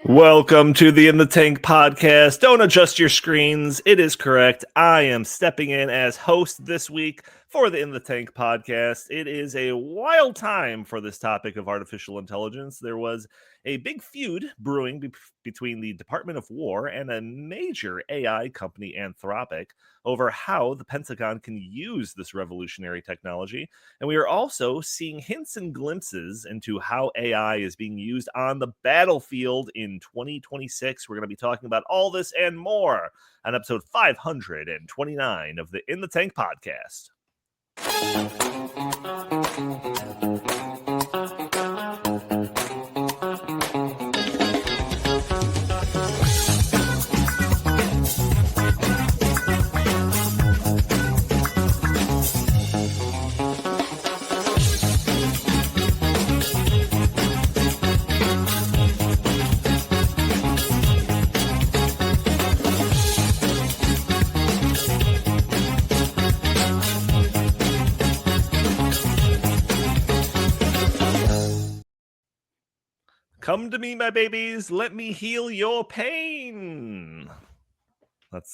Welcome to the In the Tank podcast. Don't adjust your screens. It is correct. I am stepping in as host this week for the In the Tank podcast. It is a wild time for this topic of artificial intelligence. There was a big feud brewing between the Department of War and a major AI company, Anthropic, over how the Pentagon can use this revolutionary technology. And we are also seeing hints and glimpses into how AI is being used on the battlefield in 2026. We're going to be talking about all this and more on episode 529 of the In the Tank podcast. Come to me, my babies. Let me heal your pain. That's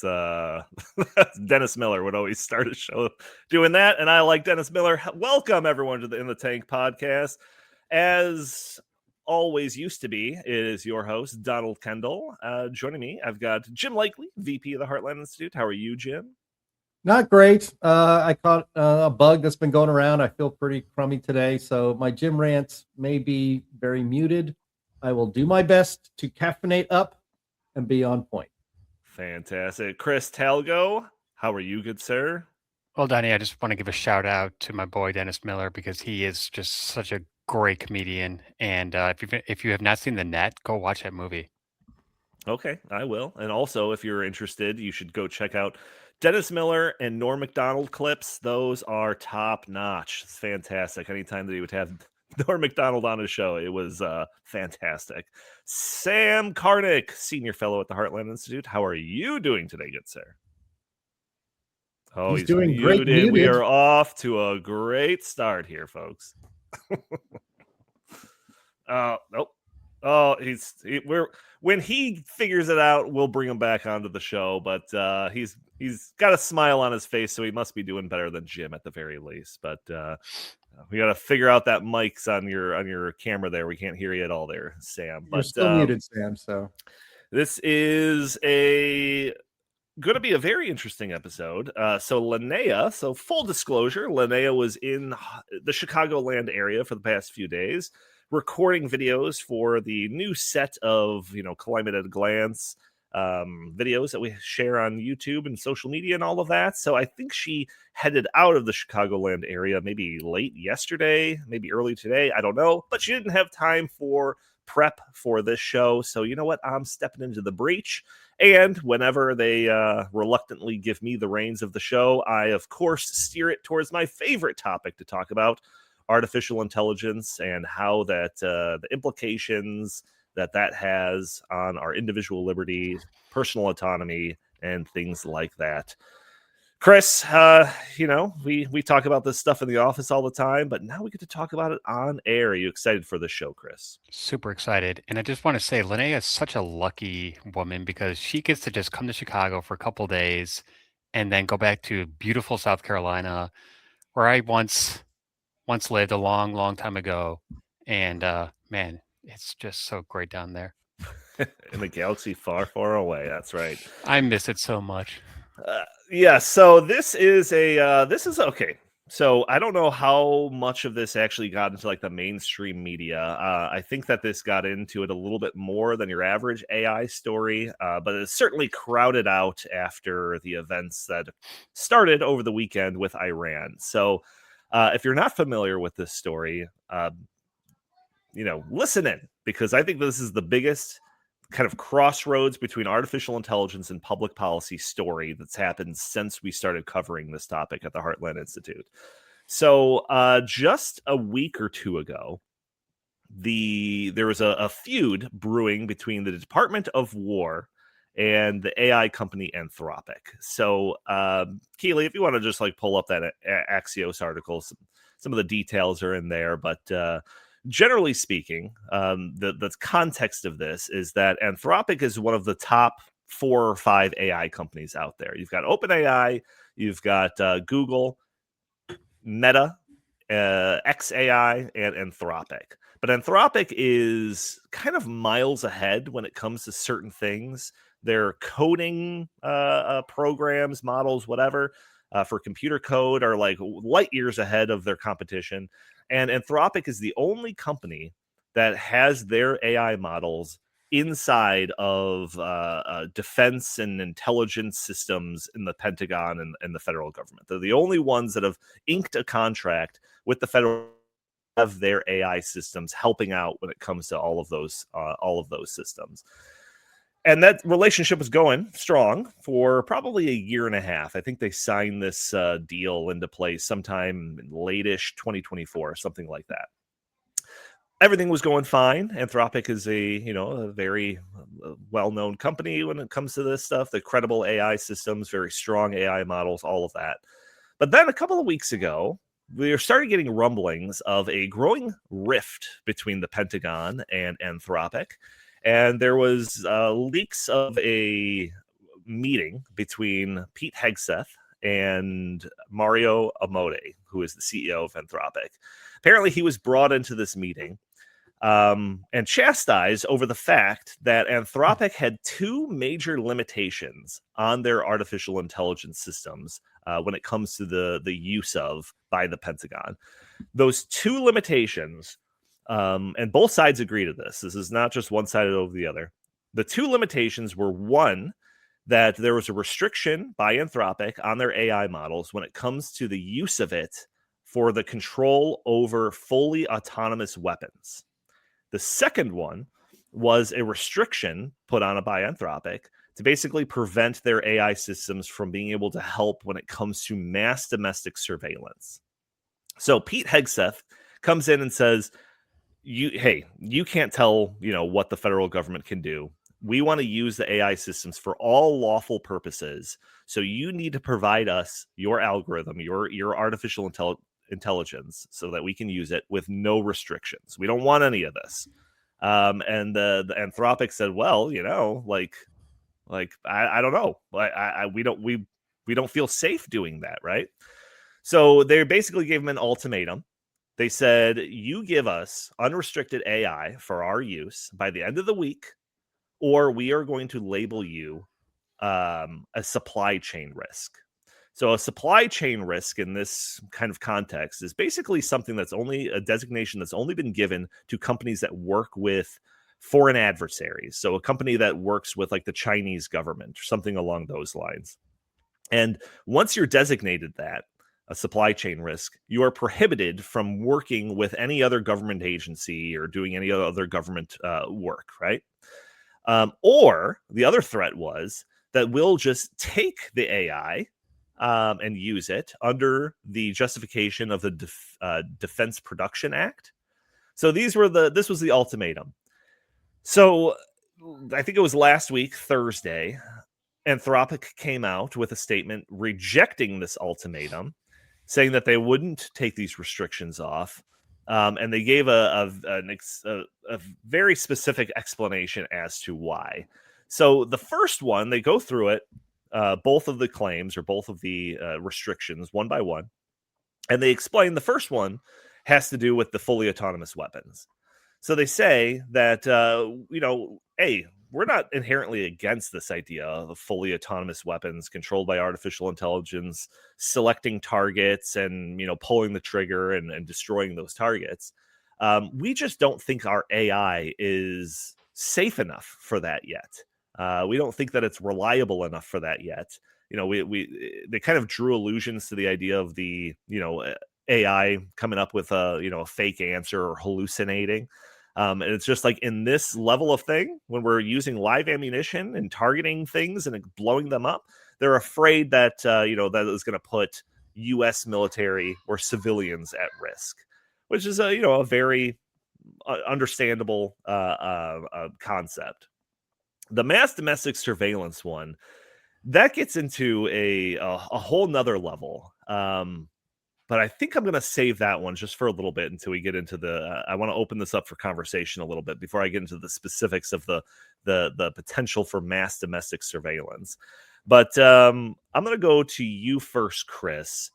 Dennis Miller would always start a show doing that, and I like Dennis Miller. Welcome everyone to the In the Tank podcast. As always used to be, it is your host Donald Kendall. Joining me, I've got Jim Likely, VP of the Heartland Institute. How are you, Jim? Not great. I caught a bug that's been going around. I feel pretty crummy today, so my Jim rants may be very muted. I will do my best to caffeinate up and be on point. Fantastic. Chris Talgo, how are you, good sir? Well, Donnie, I just want to give a shout out to my boy Dennis Miller because he is just such a great comedian. And if you have not seen The Net, go watch that movie. Okay, I will. And also, if you're interested, you should go check out Dennis Miller and Norm Macdonald clips. Those are top notch. It's fantastic. Anytime that he would have Norm Macdonald on his show, it was fantastic. Sam Karnick, senior fellow at the Heartland Institute. How are you doing today, good sir? Oh, he's doing muted. Great. We are off to a great start here, folks. Nope. Oh, when he figures it out, we'll bring him back onto the show. But he's got a smile on his face, so he must be doing better than Jim at the very least. But we got to figure out that mic's on your camera there. We can't hear you at all there, Sam. You're still muted, Sam. So this is going to be a very interesting episode. So Linnea, so full disclosure, Linnea was in the Chicagoland area for the past few days, recording videos for the new set of, Climate at a Glance videos that we share on YouTube and social media and all of that. So I think she headed out of the Chicagoland area maybe late yesterday, maybe early today. I don't know, but she didn't have time for prep for this show. So you know what? I'm stepping into the breach. And whenever they reluctantly give me the reins of the show, I, of course, steer it towards my favorite topic to talk about, artificial intelligence and how that the implications that has on our individual liberty, personal autonomy, and things like that. Chris, we talk about this stuff in the office all the time, but now we get to talk about it on air. Are you excited for this show, Chris? Super excited. And I just want to say, Linnea is such a lucky woman because she gets to just come to Chicago for a couple days and then go back to beautiful South Carolina, where I once lived a long, long time ago. And man, it's just so great down there. In the galaxy far, far away. That's right. I miss it so much. Yeah. So this is okay. So I don't know how much of this actually got into like the mainstream media. I think that this got into it a little bit more than your average AI story, but it's certainly crowded out after the events that started over the weekend with Iran. So if you're not familiar with this story, listen in, because I think this is the biggest kind of crossroads between artificial intelligence and public policy story that's happened since we started covering this topic at the Heartland Institute. So just a week or two ago, there was a feud brewing between the Department of War and the AI company Anthropic. So Keely, if you want to just like pull up that Axios article, some of the details are in there, but generally speaking, the context of this is that Anthropic is one of the top 4 or 5 AI companies out there. You've got OpenAI, you've got Google, Meta, XAI, and Anthropic. But Anthropic is kind of miles ahead when it comes to certain things. Their coding programs, models, whatever, for computer code are like light years ahead of their competition. And Anthropic is the only company that has their AI models inside of defense and intelligence systems in the Pentagon and the federal government. They're the only ones that have inked a contract with the federal of their AI systems helping out when it comes to all of those systems. And that relationship was going strong for probably a year and a half. I think they signed this deal into place sometime late-ish 2024, something like that. Everything was going fine. Anthropic is a very well-known company when it comes to this stuff. The credible AI systems, very strong AI models, all of that. But then a couple of weeks ago, we started getting rumblings of a growing rift between the Pentagon and Anthropic. And there was leaks of a meeting between Pete Hegseth and Mario Amodei, who is the CEO of Anthropic. Apparently, he was brought into this meeting and chastised over the fact that Anthropic had 2 major limitations on their artificial intelligence systems when it comes to the use of by the Pentagon. Those 2 limitations, and both sides agree to this. This is not just one side over the other. The 2 limitations were, one, that there was a restriction by Anthropic on their AI models when it comes to the use of it for the control over fully autonomous weapons. The second one was a restriction put on it by Anthropic to basically prevent their AI systems from being able to help when it comes to mass domestic surveillance. So Pete Hegseth comes in and says, you can't tell, what the federal government can do. We want to use the AI systems for all lawful purposes. So you need to provide us your algorithm, your artificial intelligence, so that we can use it with no restrictions. We don't want any of this. And the Anthropic said, well, I don't know. We don't feel safe doing that, right? So they basically gave him an ultimatum. They said, you give us unrestricted AI for our use by the end of the week, or we are going to label you a supply chain risk. So a supply chain risk in this kind of context is basically something that's only a designation that's only been given to companies that work with foreign adversaries. So a company that works with like the Chinese government or something along those lines. And once you're designated that, a supply chain risk, you are prohibited from working with any other government agency or doing any other government work, right? Or the other threat was that we'll just take the AI and use it under the justification of the Defense Production Act. So this was the ultimatum. So I think it was last week, Thursday, Anthropic came out with a statement rejecting this ultimatum, saying that they wouldn't take these restrictions off. And they gave a very specific explanation as to why. So the first one, they go through it, both of the claims or both of the restrictions one by one. And they explain the first one has to do with the fully autonomous weapons. So they say that, hey, we're not inherently against this idea of fully autonomous weapons controlled by artificial intelligence, selecting targets and, pulling the trigger and destroying those targets. We just don't think our AI is safe enough for that yet. We don't think that it's reliable enough for that yet. They kind of drew allusions to the idea of the, AI coming up with a fake answer or hallucinating. And it's just like in this level of thing, when we're using live ammunition and targeting things and blowing them up, they're afraid that, that is going to put U.S. military or civilians at risk, which is a very understandable concept. The mass domestic surveillance one, that gets into a whole nother level. But I think I'm going to save that one just for a little bit until we get into the. I want to open this up for conversation a little bit before I get into the specifics of the potential for mass domestic surveillance. But I'm going to go to you first, Chris.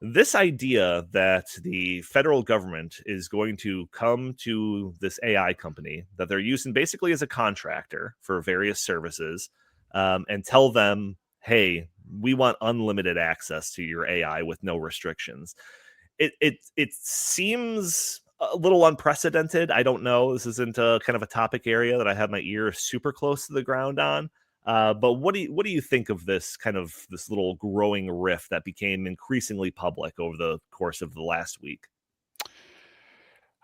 This idea that the federal government is going to come to this AI company that they're using basically as a contractor for various services, and tell them, hey, we want unlimited access to your AI with no restrictions. It seems a little unprecedented. I don't know. This isn't kind of a topic area that I have my ear super close to the ground on. But what do you think of this little growing rift that became increasingly public over the course of the last week?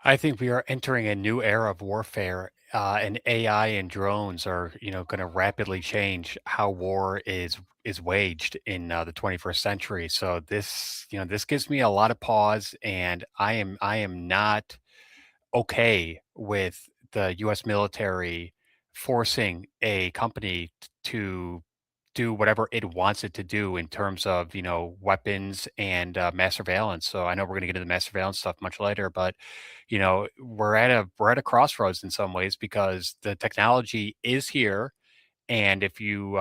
I think we are entering a new era of warfare, and AI and drones are, going to rapidly change how war is waged in the 21st century. So this gives me a lot of pause, and I am not okay with the U.S. military forcing a company to do whatever it wants it to do in terms of weapons and mass surveillance. So I know we're going to get into the mass surveillance stuff much later, but we're at a crossroads in some ways because the technology is here, and if you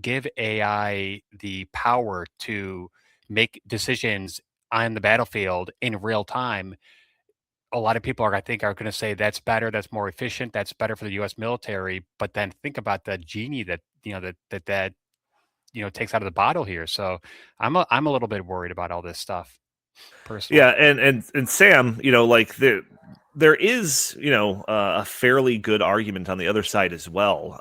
give AI the power to make decisions on the battlefield in real time, a lot of people I think are going to say that's better, that's more efficient, that's better for the U.S. military. But then think about the genie that takes out of the bottle here. So I'm a little bit worried about all this stuff personally. Yeah, and Sam, like there is a fairly good argument on the other side as well.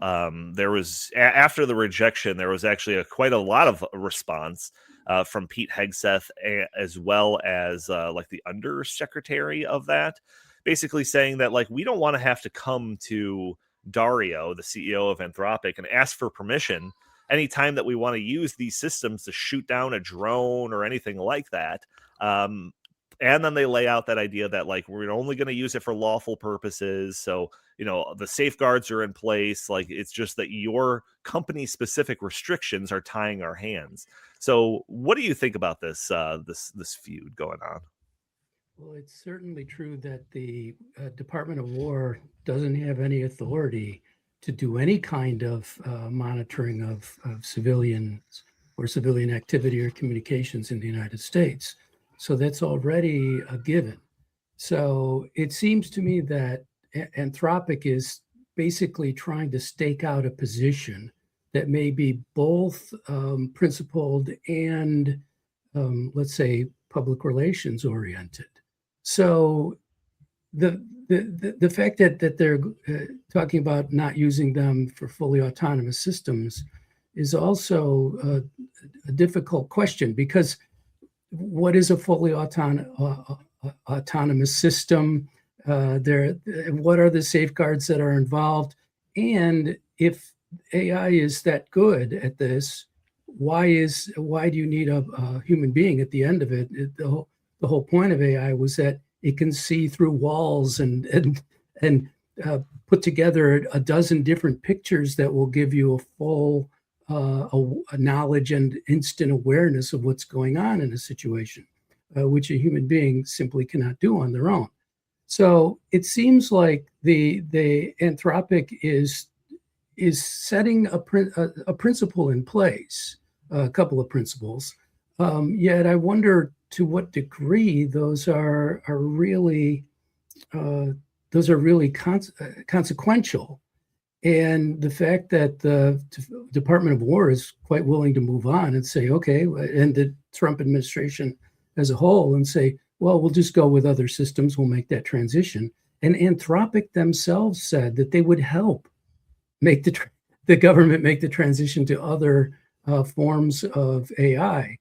There was after the rejection, there was actually quite a lot of response from Pete Hegseth, as well as like the undersecretary of that, basically saying that like we don't want to have to come to Dario, the CEO of Anthropic, and ask for permission anytime that we want to use these systems to shoot down a drone or anything like that. And then they lay out that idea that like we're only going to use it for lawful purposes. So, the safeguards are in place. Like it's just that your company specific restrictions are tying our hands. So what do you think about this this feud going on? Well, it's certainly true that the Department of War doesn't have any authority to do any kind of monitoring of civilians or civilian activity or communications in the United States. So that's already a given. So it seems to me that Anthropic is basically trying to stake out a position that may be both principled and, let's say, public relations oriented. So the fact that they're talking about not using them for fully autonomous systems is also a difficult question, because what is a fully autonomous system? What are the safeguards that are involved? And if AI is that good at this, why do you need a human being at the end of it? The whole point of AI was that it can see through walls and put together a dozen different pictures that will give you a full a knowledge and instant awareness of what's going on in a situation, which a human being simply cannot do on their own. So it seems like the Anthropic is setting a principle in place, a couple of principles. Yet I wonder to what degree those are really consequential. And the fact that the Department of War is quite willing to move on and say, okay, and the Trump administration as a whole, and say, well, we'll just go with other systems. We'll make that transition. And Anthropic themselves said that they would help make the government make the transition to other forms of AI.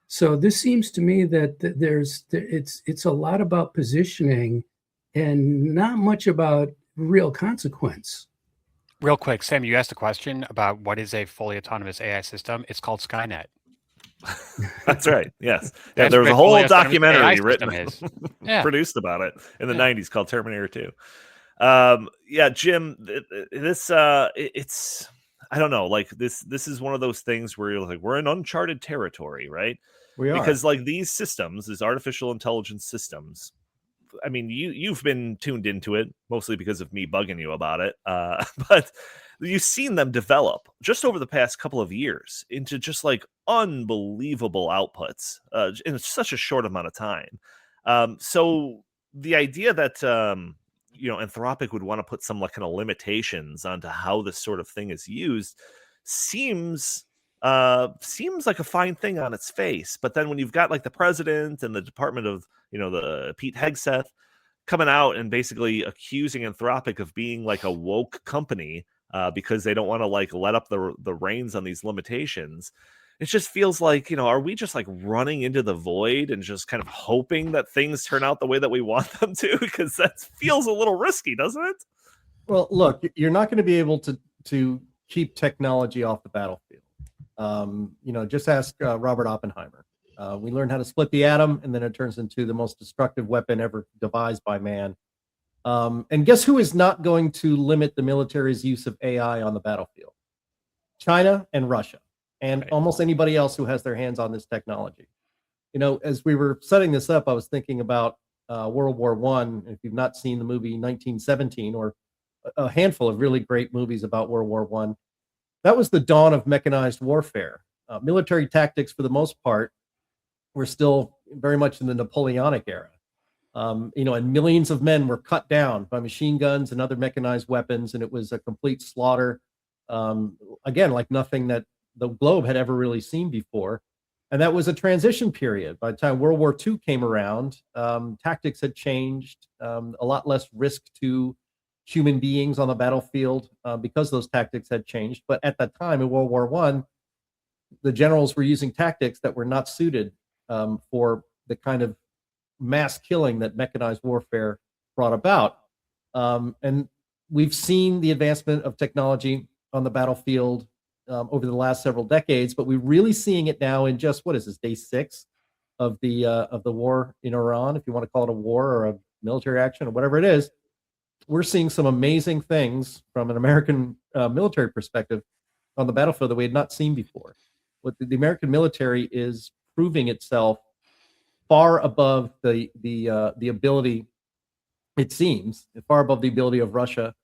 So this seems to me that it's a lot about positioning and not much about real consequence. Real quick, Sam, you asked a question about what is a fully autonomous AI system. It's called Skynet. That's right. Yes. Yeah, That's there was what a a fully whole autonomous AI documentary system written, is. Yeah. produced about it in the Yeah. 90s called Terminator 2. Yeah, Jim, this it's I don't know, like this is one of those things where you're like, we're in uncharted territory, right? We are. Because like these systems, these artificial intelligence systems, I mean, you've been tuned into it mostly because of me bugging you about it, but you've seen them develop just over the past couple of years into just like unbelievable outputs in such a short amount of time. So the idea that Anthropic would want to put some like kind of limitations onto how this sort of thing is used seems like a fine thing on its face. But then when you've got like the president and the Department of the Pete Hegseth coming out and basically accusing Anthropic of being like a woke company because they don't want to like let up the reins on these limitations. It just feels like, are we just like running into the void and just kind of hoping that things turn out the way that we want them to? Because that feels a little risky, doesn't it? Well, look, you're not going to be able to keep technology off the battlefield. Just ask Robert Oppenheimer. We learned how to split the atom, and then it turns into the most destructive weapon ever devised by man. And guess who is not going to limit the military's use of AI on the battlefield? China and Russia, and Right. almost anybody else who has their hands on this technology. As we were setting this up, I was thinking about World War I. If you've not seen the movie 1917, or a handful of really great movies about World War I, that was the dawn of mechanized warfare. Military tactics, for the most part, were still very much in the Napoleonic era. And millions of men were cut down by machine guns and other mechanized weapons, and it was a complete slaughter. Again, like nothing that the globe had ever really seen before. And that was a transition period. By the time World War II came around, tactics had changed, a lot less risk to human beings on the battlefield because those tactics had changed. But at that time in World War I, the generals were using tactics that were not suited for the kind of mass killing that mechanized warfare brought about. And we've seen the advancement of technology on the battlefield over the last several decades, but we're really seeing it now in just, what is this, day 6 of the war in Iran, if you want to call it a war or a military action or whatever it is. We're seeing some amazing things from an American military perspective on the battlefield that we had not seen before. What the American military is proving itself far above the ability, it seems, far above the ability of Russia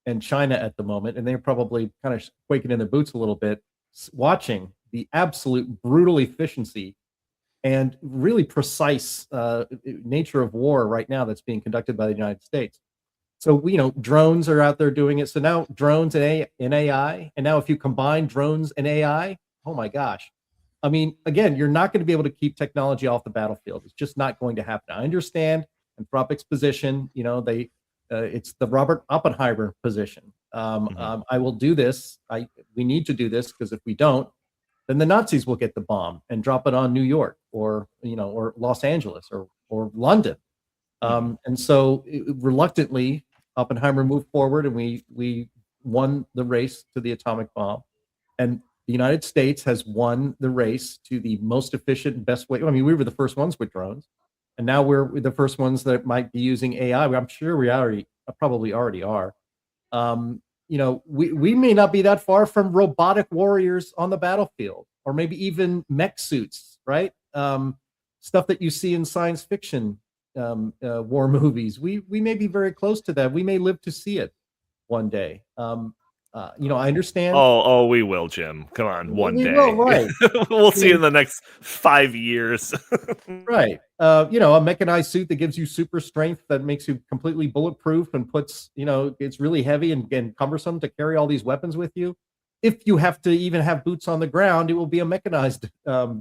and China at the moment, and they're probably kind of quaking in their boots a little bit, watching the absolute brutal efficiency and really precise nature of war right now that's being conducted by the United States. So drones are out there doing it. So now drones and AI, and now if you combine drones and AI, oh my gosh. I mean, again, you're not going to be able to keep technology off the battlefield. It's just not going to happen. I understand Anthropic's position. It's the Robert Oppenheimer position. I will do this. We need to do this, because if we don't, then the Nazis will get the bomb and drop it on New York or Los Angeles or London. And so reluctantly, Oppenheimer moved forward, and we won the race to the atomic bomb. And the United States has won the race to the most efficient and best way. I mean, we were the first ones with drones, and now we're the first ones that might be using AI. I'm sure we probably already are. We may not be that far from robotic warriors on the battlefield, or maybe even mech suits, right? Stuff that you see in science fiction war movies. We may be very close to that. We may live to see it one day. I understand. Oh, we will, Jim. Come on, one We day. will, right. We'll see in the next 5 years. Right. A mechanized suit that gives you super strength that makes you completely bulletproof and puts, it's really heavy and cumbersome to carry all these weapons with you. If you have to even have boots on the ground, it will be a mechanized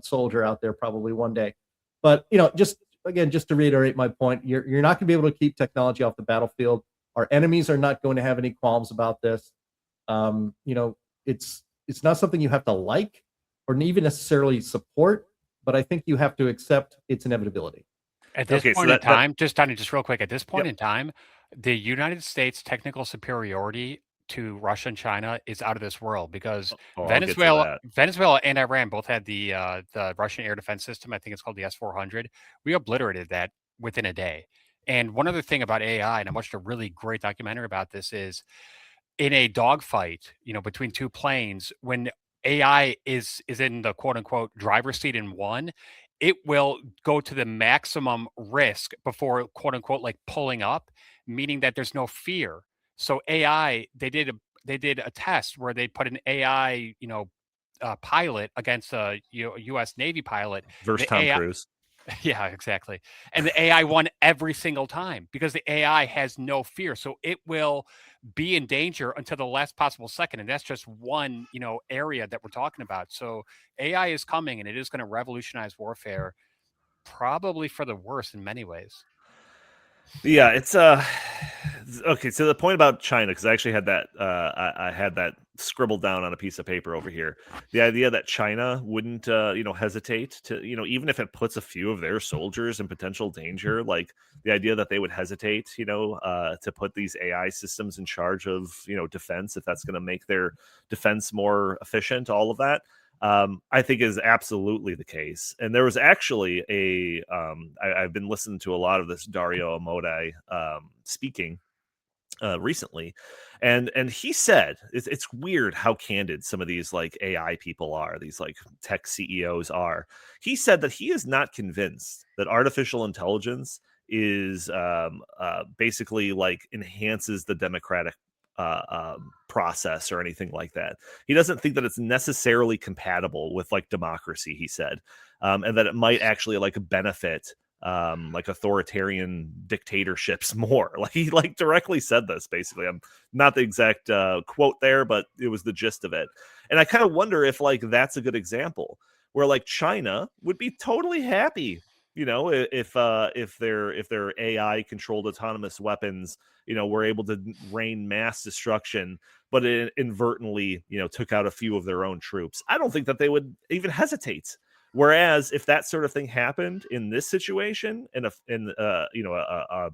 soldier out there probably one day. But, just to reiterate my point, you're not going to be able to keep technology off the battlefield. Our enemies are not going to have any qualms about this. It's not something you have to like or even necessarily support, but I think you have to accept its inevitability. At this Okay, so point in that- time, just real quick, at this point Yep. in time, the United States technical superiority to Russia and China is out of this world because I'll get to Venezuela and Iran both had the Russian air defense system. I think it's called the S-400. We obliterated that within a day. And one other thing about AI, and I watched a really great documentary about this, is in a dogfight, between two planes, when AI is in the quote unquote driver's seat in one, it will go to the maximum risk before quote unquote like pulling up, meaning that there's no fear. So AI, they did a test where they put an AI, pilot against a U.S. Navy pilot. versus The Tom AI Cruise. Yeah, exactly. And the AI won every single time because the AI has no fear. So it will be in danger until the last possible second. And that's just one, area that we're talking about. So AI is coming and it is going to revolutionize warfare, probably for the worse in many ways. Yeah, it's okay. So the point about China, because I actually had that I had that scribbled down on a piece of paper over here. The idea that China wouldn't hesitate to, even if it puts a few of their soldiers in potential danger, like the idea that they would hesitate, to put these AI systems in charge of, defense, if that's going to make their defense more efficient, all of that. I think is absolutely the case. And there was actually I've been listening to a lot of this Dario Amodei speaking recently, and he said it's weird how candid some of these like AI people are, these like tech CEOs are. He said that he is not convinced that artificial intelligence is basically like enhances the democratic process or anything like that. He doesn't think that it's necessarily compatible with like democracy, he said, and that it might actually like benefit like authoritarian dictatorships more. Like he like directly said this basically. I'm not the exact quote there, but it was the gist of it. And I kind of wonder if like that's a good example where like China would be totally happy, if their AI controlled autonomous weapons, were able to rain mass destruction, but it inadvertently, took out a few of their own troops. I don't think that they would even hesitate. Whereas if that sort of thing happened in this situation, in a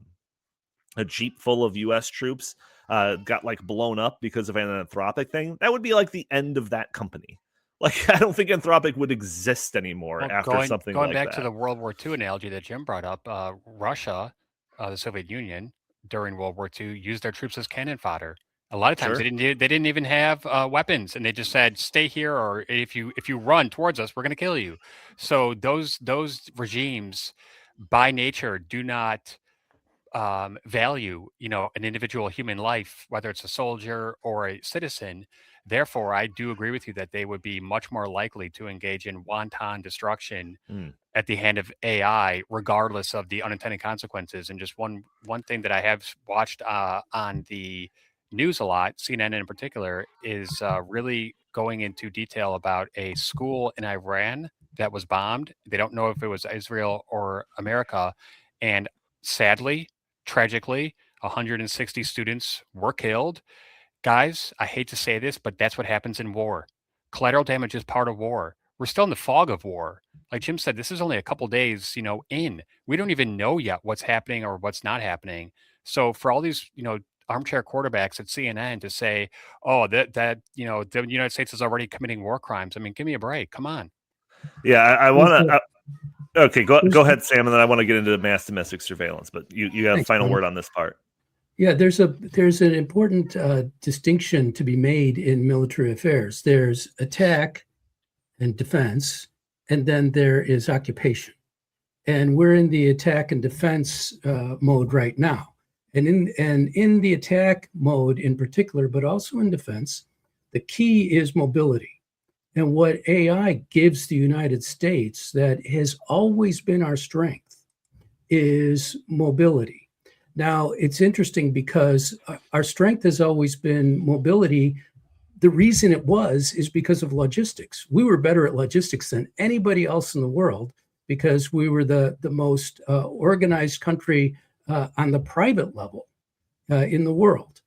jeep full of U.S. troops got like blown up because of an Anthropic thing, that would be like the end of that company. Like, I don't think Anthropic would exist anymore after something going like back that. to the World War II analogy that Jim brought up, Russia, the Soviet Union during World War II used their troops as cannon fodder. A lot of times Sure. they didn't even have weapons, and they just said, "Stay here, or if you run towards us, we're going to kill you." So those regimes, by nature, do not value, an individual human life, whether it's a soldier or a citizen. Therefore, I do agree with you that they would be much more likely to engage in wanton destruction at the hand of AI, regardless of the unintended consequences. And just one thing that I have watched on the news a lot, CNN in particular, is really going into detail about a school in Iran that was bombed. They don't know if it was Israel or America. And sadly, tragically, 160 students were killed. Guys, I hate to say this, but that's what happens in war. Collateral damage is part of war. We're still in the fog of war. Like Jim said, this is only a couple days, in. We don't even know yet what's happening or what's not happening. So for all these, armchair quarterbacks at CNN to say, "Oh, that the United States is already committing war crimes." I mean, give me a break. Come on. Yeah, I want to. Okay, go ahead, Sam, and then I want to get into mass domestic surveillance. But you have a final word on this part. Yeah, there's an important distinction to be made in military affairs. There's attack and defense, and then there is occupation. And we're in the attack and defense mode right now. And in the attack mode in particular, but also in defense, the key is mobility. And what AI gives the United States that has always been our strength is mobility. Now, it's interesting because our strength has always been mobility. The reason it is because of logistics. We were better at logistics than anybody else in the world because we were the most organized country on the private level in the world.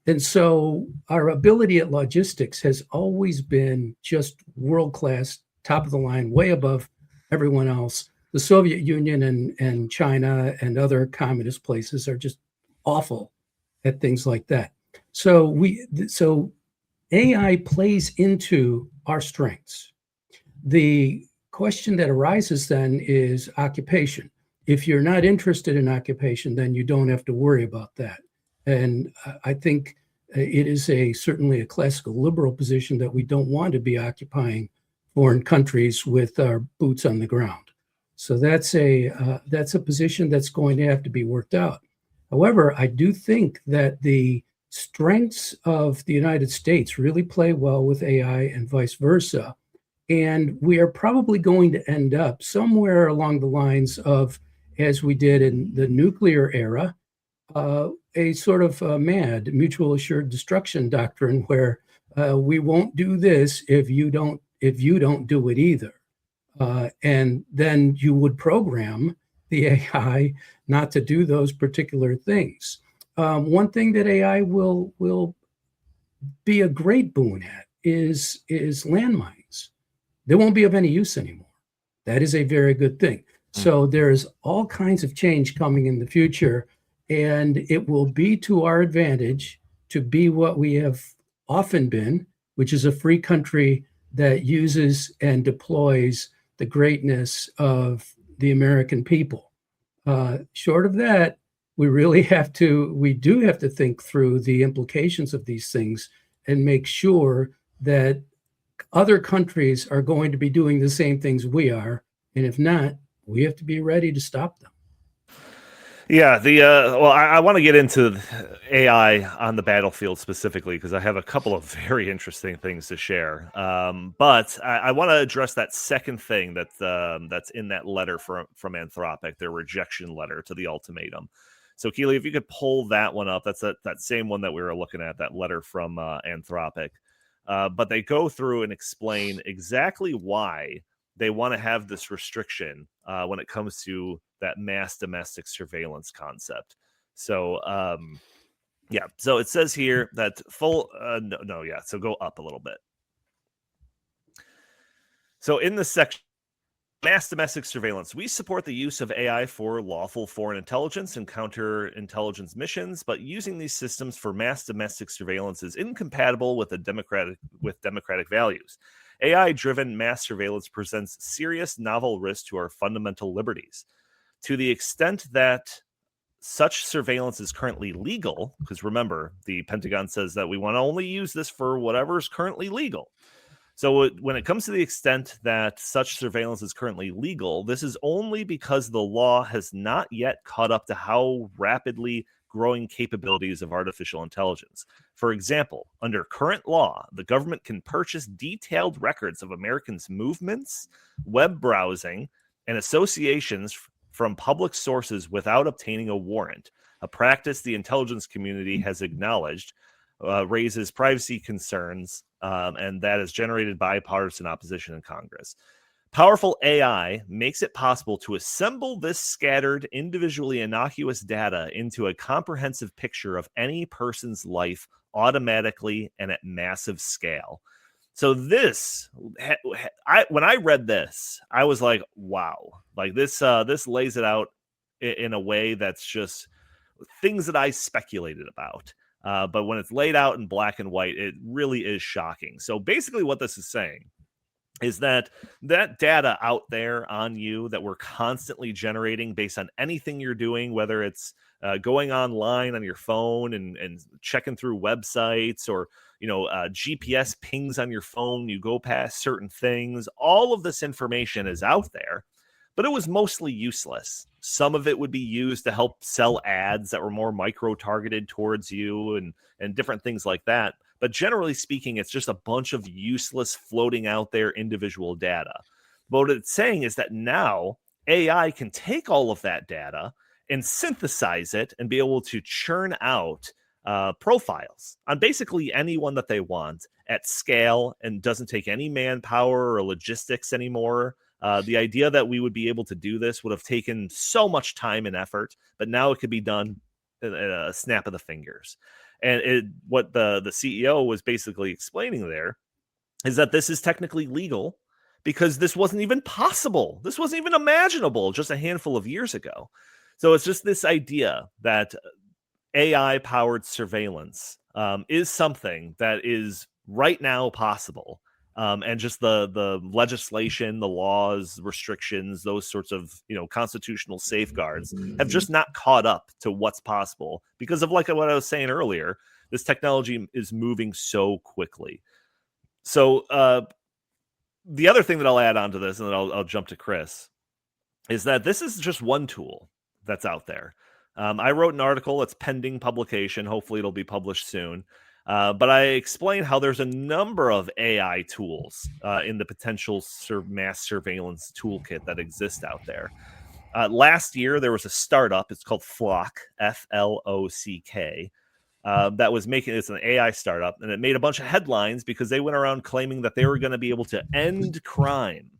And so our ability at logistics has always been just world-class, top of the line, way above everyone else. The Soviet Union and China and other communist places are just awful at things like that. So AI plays into our strengths. The question that arises then is occupation. If you're not interested in occupation, then you don't have to worry about that. And I think it is certainly a classical liberal position that we don't want to be occupying foreign countries with our boots on the ground. So that's a position that's going to have to be worked out. However, I do think that the strengths of the United States really play well with AI and vice versa. And we are probably going to end up somewhere along the lines of, as we did in the nuclear era, a sort of MAD, mutual assured destruction doctrine, where we won't do this if you don't do it either. And then you would program the AI not to do those particular things. One thing that AI will be a great boon at is landmines. They won't be of any use anymore. That is a very good thing. So there's all kinds of change coming in the future, and it will be to our advantage to be what we have often been, which is a free country that uses and deploys the greatness of the American people. Short of that, we do have to think through the implications of these things and make sure that other countries are going to be doing the same things we are. And if not, we have to be ready to stop them. Yeah, I want to get into AI on the battlefield specifically because I have a couple of very interesting things to share. But I want to address that second thing that's in that letter from Anthropic, their rejection letter to the ultimatum. So, Keely, if you could pull that one up, that's that same one that we were looking at, that letter from Anthropic. But they go through and explain exactly why they want to have this restriction when it comes to that mass domestic surveillance concept. So, so it says here that so go up a little bit. So in the section, mass domestic surveillance, we support the use of AI for lawful foreign intelligence and counterintelligence missions, but using these systems for mass domestic surveillance is incompatible with democratic values. AI-driven mass surveillance presents serious novel risks to our fundamental liberties. To the extent that such surveillance is currently legal, because remember, the Pentagon says that we want to only use this for whatever is currently legal. So when it comes to the extent that such surveillance is currently legal, this is only because the law has not yet caught up to how rapidly growing capabilities of artificial intelligence. For example, under current law, the government can purchase detailed records of Americans' movements, web browsing, and associations from public sources without obtaining a warrant, a practice the intelligence community has acknowledged raises privacy concerns, and that has generated bipartisan opposition in Congress. Powerful AI makes it possible to assemble this scattered, individually innocuous data into a comprehensive picture of any person's life automatically and at massive scale. So this, when I read this, I was like, wow, like this lays it out in a way that's just things that I speculated about. But when it's laid out in black and white, it really is shocking. So basically what this is saying is that data out there on you that we're constantly generating based on anything you're doing, whether it's going online on your phone and checking through websites, or GPS pings on your phone, you go past certain things, all of this information is out there. but it was mostly useless. Some of it would be used to help sell ads that were more micro-targeted towards you and different things like that. But generally speaking, it's just a bunch of useless floating out there individual data. But what it's saying is that now AI can take all of that data and synthesize it and be able to churn out profiles on basically anyone that they want at scale and doesn't take any manpower or logistics anymore. The idea that we would be able to do this would have taken so much time and effort, but now it could be done in a snap of the fingers. And what the CEO was basically explaining there is that this is technically legal because this wasn't even possible. This wasn't even imaginable just a handful of years ago. So it's just this idea that AI-powered surveillance is something that is right now possible. And just the legislation, the laws, restrictions, those sorts of constitutional safeguards have just not caught up to what's possible because of what I was saying earlier. This technology is moving so quickly. So the other thing that I'll add on to this, and then I'll jump to Chris, is that this is just one tool that's out there. I wrote an article. It's pending publication. Hopefully it'll be published soon. But I explained how there's a number of AI tools in the potential mass surveillance toolkit that exists out there. Last year, there was a startup. It's called Flock, Flock, that was it's an AI startup. And it made a bunch of headlines because they went around claiming that they were going to be able to end crime.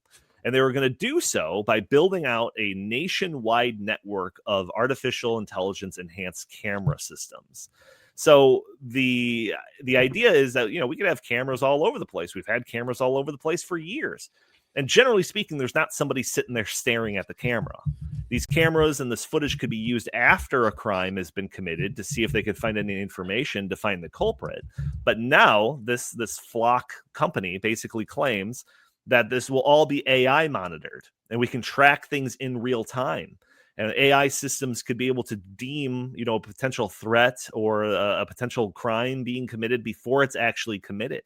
And they were going to do so by building out a nationwide network of artificial intelligence enhanced camera systems. So the idea is that, we could have cameras all over the place. We've had cameras all over the place for years. And generally speaking, there's not somebody sitting there staring at the camera. These cameras and this footage could be used after a crime has been committed to see if they could find any information to find the culprit. But now this Flock company basically claims that this will all be AI monitored and we can track things in real time. And AI systems could be able to deem, a potential threat or a potential crime being committed before it's actually committed.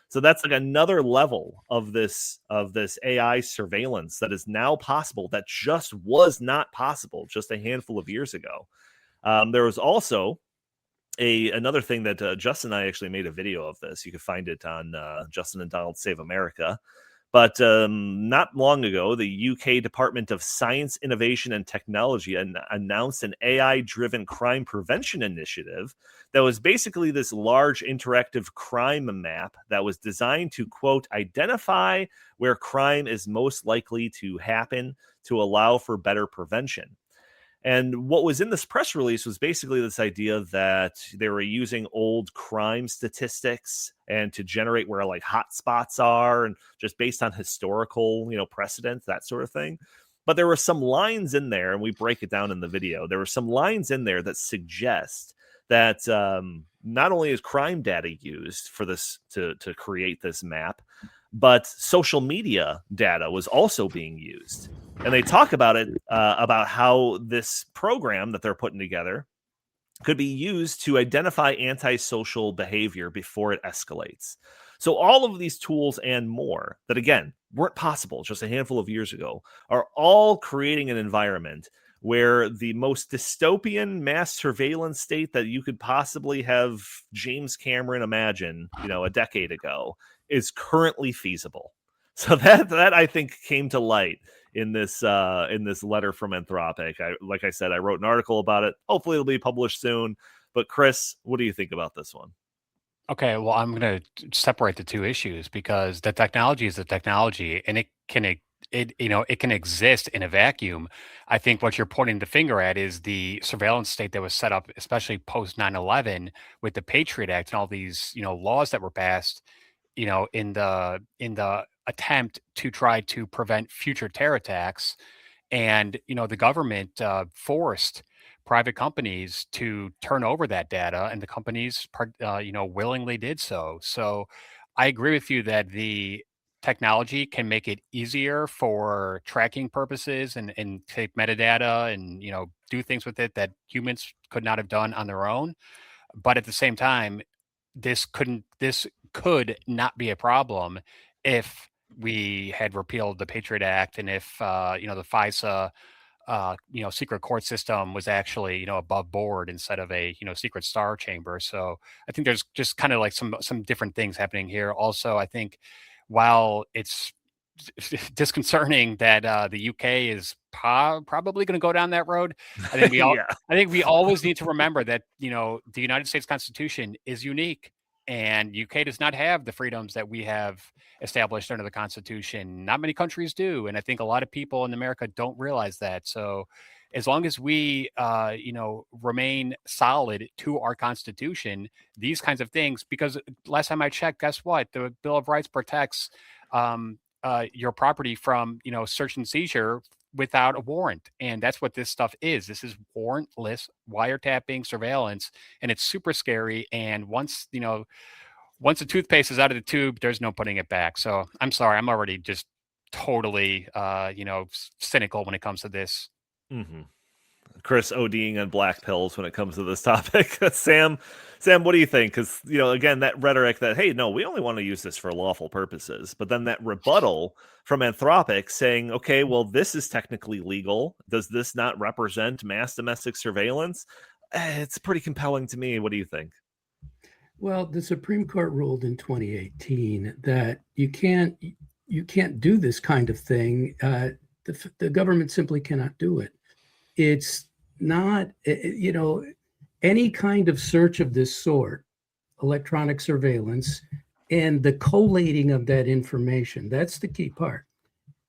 So that's like another level of this AI surveillance that is now possible that just was not possible just a handful of years ago. There was also another thing that Justin and I actually made a video of this. You can find it on Justin and Donald Save America. But not long ago, the UK Department of Science, Innovation and Technology announced an AI-driven crime prevention initiative that was basically this large interactive crime map that was designed to, quote, identify where crime is most likely to happen to allow for better prevention. And what was in this press release was basically this idea that they were using old crime statistics and to generate where like hot spots are and just based on historical, precedent, that sort of thing. But there were some lines in there, and we break it down in the video. There were some lines in there that suggest that not only is crime data used for this to create this map, but social media data was also being used. And they talk about it, about how this program that they're putting together could be used to identify antisocial behavior before it escalates. So all of these tools and more that, again, weren't possible just a handful of years ago are all creating an environment where the most dystopian mass surveillance state that you could possibly have James Cameron imagine, a decade ago is currently feasible. So that I think came to light in this letter from Anthropic. Like I said, I wrote an article about it. Hopefully it'll be published soon. But Chris, what do you think about this one? Okay, well, I'm going to separate the two issues because the technology is the technology, and it can exist in a vacuum. I think what you're pointing the finger at is the surveillance state that was set up, especially post 9/11 with the Patriot Act and all these laws that were passed, in the attempt to try to prevent future terror attacks. And the government forced private companies to turn over that data, and the companies willingly did so. So I agree with you that the technology can make it easier for tracking purposes and take metadata and do things with it that humans could not have done on their own. But at the same time, this could not be a problem if we had repealed the Patriot Act, and if the FISA secret court system was actually above board instead of a secret star chamber. So I think there's just kind of like some different things happening here. Also, I think while it's disconcerting that the UK is probably going to go down that road, I think we all Yeah. I think we always need to remember that the United States Constitution is unique, and UK does not have the freedoms that we have established under the Constitution. Not many countries do, and I think a lot of people in America don't realize that. So, as long as we, remain solid to our Constitution, these kinds of things. Because last time I checked, guess what? The Bill of Rights protects your property from search and seizure without a warrant, and that's what this stuff is. This is warrantless wiretapping surveillance, and it's super scary. And once the toothpaste is out of the tube, there's no putting it back. So I'm sorry, I'm already just totally cynical when it comes to this. Mm-hmm. Chris ODing on black pills when it comes to this topic. Sam, what do you think? Because again, that rhetoric that, hey, no, we only want to use this for lawful purposes, but then that rebuttal from Anthropic saying, okay, well, this is technically legal. Does this not represent mass domestic surveillance? It's pretty compelling to me. What do you think? Well, the Supreme Court ruled in 2018 that you can't do this kind of thing. The government simply cannot do it. It's not, any kind of search of this sort, electronic surveillance, and the collating of that information. That's the key part.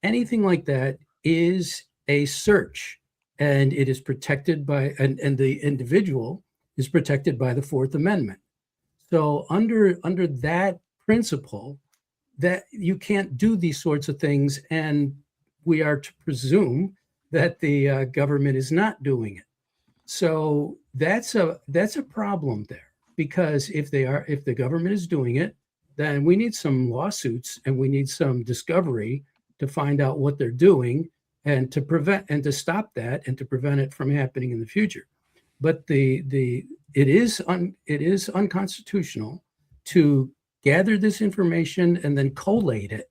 Anything like that is a search, and it is protected by, and the individual is protected by the Fourth Amendment. So under that principle, that you can't do these sorts of things, and we are to presume that the government is not doing it. So that's a problem there, because if the government is doing it, then we need some lawsuits and we need some discovery to find out what they're doing and to prevent and to stop that and to prevent it from happening in the future. But it is unconstitutional to gather this information and then collate it,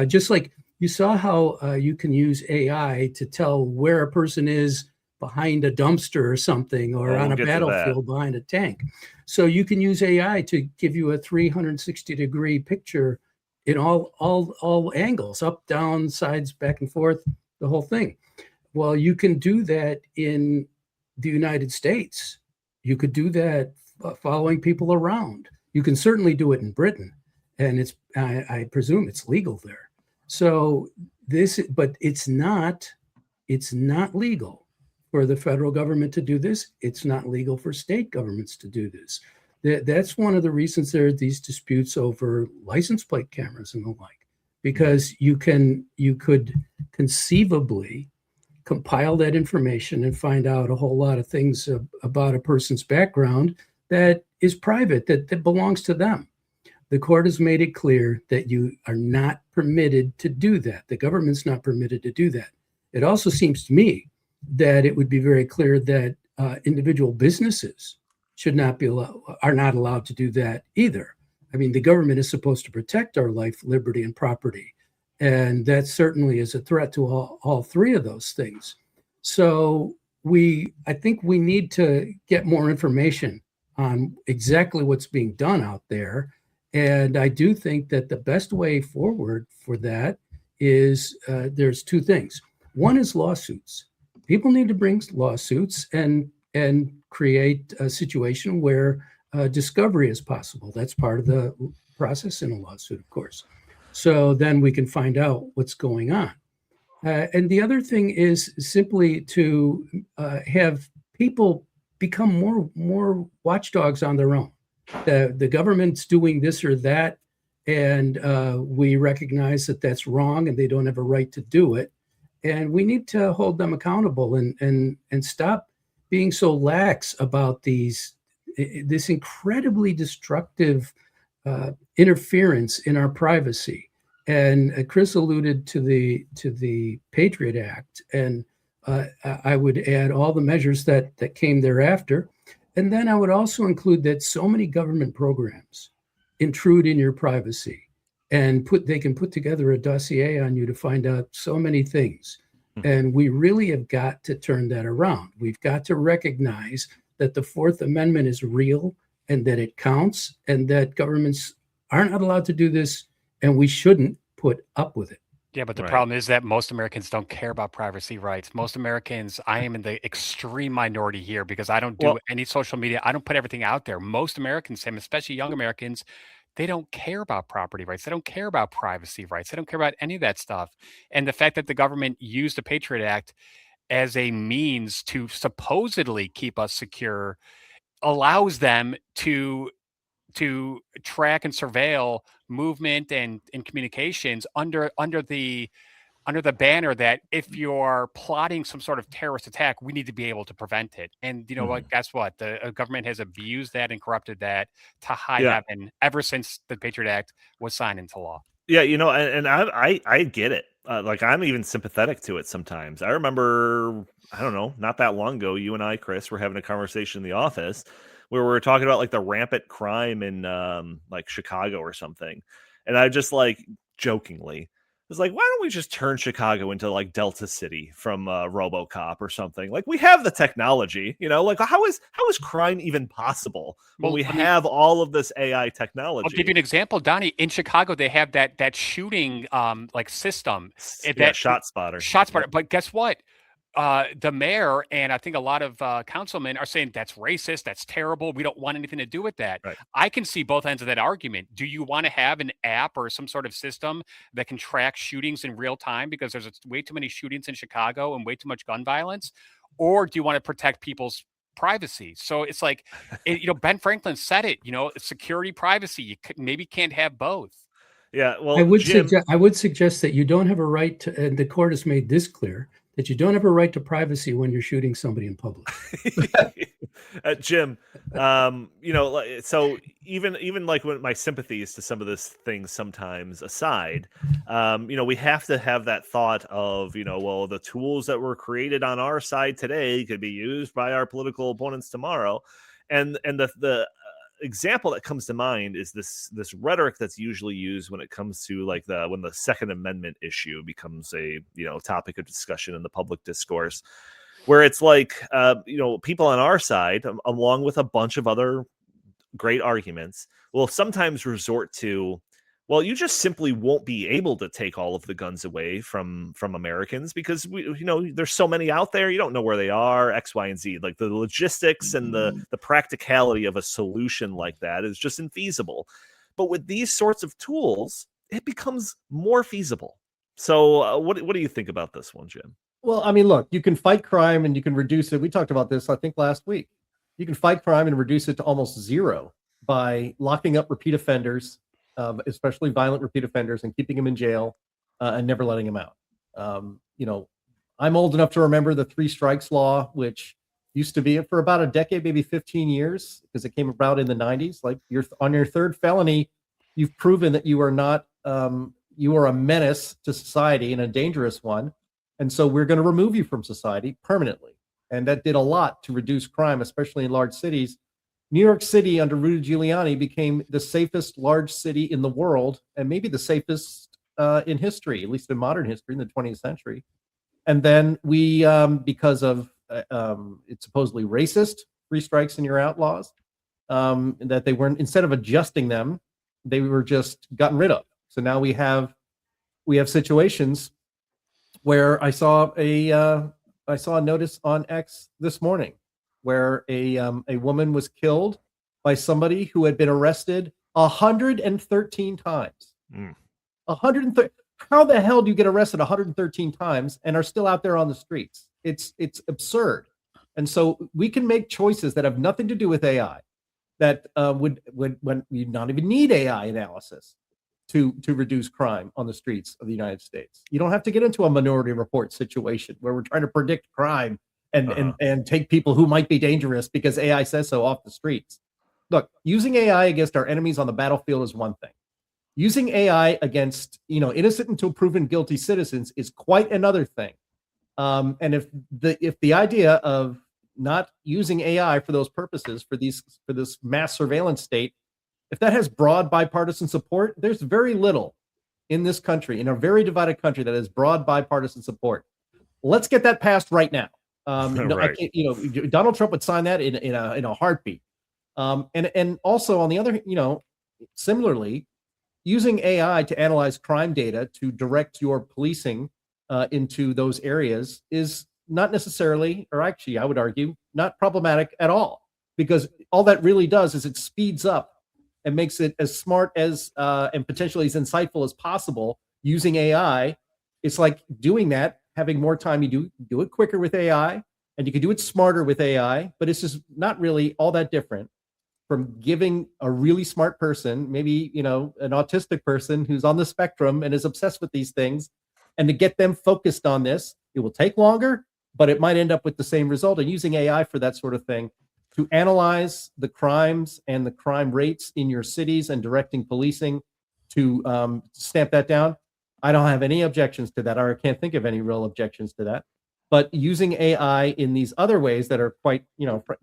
just like you saw how you can use AI to tell where a person is behind a dumpster or something, or on a battlefield behind a tank. So you can use AI to give you a 360-degree picture in all angles, up, down, sides, back and forth, the whole thing. Well, you can do that in the United States. You could do that following people around. You can certainly do it in Britain, and I presume it's legal there. So but it's not legal for the federal government to do this. It's not legal for state governments to do this. That's one of the reasons there are these disputes over license plate cameras and the like, because you could conceivably compile that information and find out a whole lot of things about a person's background that is private, that belongs to them. The court has made it clear that you are not permitted to do that. The government's not permitted to do that. It also seems to me that it would be very clear that individual businesses are not allowed to do that either. I mean, the government is supposed to protect our life, liberty, and property. And that certainly is a threat to all three of those things. So I think we need to get more information on exactly what's being done out there. And I do think that the best way forward for that is there's two things. One is lawsuits. People need to bring lawsuits and create a situation where discovery is possible. That's part of the process in a lawsuit, of course. So then we can find out what's going on. And the other thing is simply to have people become more watchdogs on their own. The government's doing this or that, and we recognize that that's wrong and they don't have a right to do it. And we need to hold them accountable and stop being so lax about this incredibly destructive interference in our privacy. And Chris alluded to the Patriot Act, and I would add all the measures that came thereafter. And then I would also include that so many government programs intrude in your privacy. and they can put together a dossier on you to find out so many things. And we really have got to turn that around. We've got to recognize that the Fourth Amendment is real and that it counts, and that governments are not allowed to do this, and we shouldn't put up with it. Yeah, but the problem is that most Americans don't care about privacy rights. Most Americans, I am in the extreme minority here because I don't do any social media. I don't put everything out there. Most Americans, Tim, especially young Americans, they don't care about property rights. They don't care about privacy rights. They don't care about any of that stuff. And the fact that the government used the Patriot Act as a means to supposedly keep us secure allows them to track and surveil movement and communications under the banner that if you're plotting some sort of terrorist attack, we need to be able to prevent it. And you know what? Guess what? The government has abused that and corrupted that to high heaven ever since the Patriot Act was signed into law. Yeah, you know, and I get it. Like, I'm even sympathetic to it sometimes. I remember, I don't know, not that long ago, you and I, Chris, were having a conversation in the office where we were talking about like the rampant crime in like Chicago or something. And I just like jokingly was like, why don't we just turn Chicago into like Delta City from RoboCop or something? Like, we have the technology, you know, like how is crime even possible when we have all of this AI technology? I'll give you an example, Donnie. In Chicago, they have that shooting like system. That shot spotter. Yep. But guess what? The mayor and I think a lot of councilmen are saying that's racist, that's terrible. We don't want anything to do with that. Right. I can see both ends of that argument. Do you want to have an app or some sort of system that can track shootings in real time because there's way too many shootings in Chicago and way too much gun violence? Or do you want to protect people's privacy? So it's like, you know, Ben Franklin said it, you know, security, privacy, you maybe can't have both. Yeah, well, I would suggest that you don't have a right to, and the court has made this clear, that you don't have a right to privacy when you're shooting somebody in public. Jim, you know, so even like when my sympathies to some of this things sometimes aside, you know, we have to have that thought of, you know, well, the tools that were created on our side today could be used by our political opponents tomorrow. And the example that comes to mind is this rhetoric that's usually used when it comes to like when the Second Amendment issue becomes a, you know, topic of discussion in the public discourse, where it's like, you know, people on our side, along with a bunch of other great arguments, will sometimes resort to, well, you just simply won't be able to take all of the guns away from Americans because you know, there's so many out there. You don't know where they are, X, Y, and Z. Like the logistics and the practicality of a solution like that is just infeasible. But with these sorts of tools, it becomes more feasible. So what do you think about this one, Jim? Well, I mean, look, you can fight crime and you can reduce it. We talked about this, I think, last week. You can fight crime and reduce it to almost zero by locking up repeat offenders, especially violent repeat offenders, and keeping them in jail and never letting them out. You know, I'm old enough to remember the 3 strikes law, which used to be for about a decade, maybe 15 years, because it came about in the 90s. Like, you're on your 3rd felony, you've proven that you are not, you are a menace to society and a dangerous one. And so we're going to remove you from society permanently. And that did a lot to reduce crime, especially in large cities. New York City under Rudy Giuliani became the safest large city in the world, and maybe the safest in history, at least in modern history in the 20th century. And then we, because of it's supposedly racist 3 strikes and you're outlaws, that they weren't, instead of adjusting them, they were just gotten rid of. So now we have situations where I saw a notice on X this morning where a woman was killed by somebody who had been arrested 113 times. 130. How the hell do you get arrested 113 times and are still out there on the streets? It's absurd. And so we can make choices that have nothing to do with AI, that would when you not even need AI analysis to reduce crime on the streets of the United States. You don't have to get into a Minority Report situation where we're trying to predict crime and take people who might be dangerous because AI says so off the streets. Look, using AI against our enemies on the battlefield is one thing. Using AI against, you know, innocent until proven guilty citizens is quite another thing. And if the idea of not using AI for those purposes, for this mass surveillance state, if that has broad bipartisan support, there's very little in this country, in a very divided country, that has broad bipartisan support. Let's get that passed right now. No, I Right. can't, Donald Trump would sign that in a heartbeat. And also on the other, similarly, using AI to analyze crime data to direct your policing into those areas is not necessarily, or actually, I would argue, not problematic at all, because all that really does is it speeds up and makes it as smart as and potentially as insightful as possible using AI. It's like doing that, having more time. You do it quicker with AI, and you can do it smarter with AI, but it's just not really all that different from giving a really smart person, maybe, an autistic person who's on the spectrum and is obsessed with these things, and to get them focused on this. It will take longer, but it might end up with the same result. And using AI for that sort of thing to analyze the crimes and the crime rates in your cities and directing policing to stamp that down, I don't have any objections to that, or I can't think of any real objections to that. But using AI in these other ways that are quite,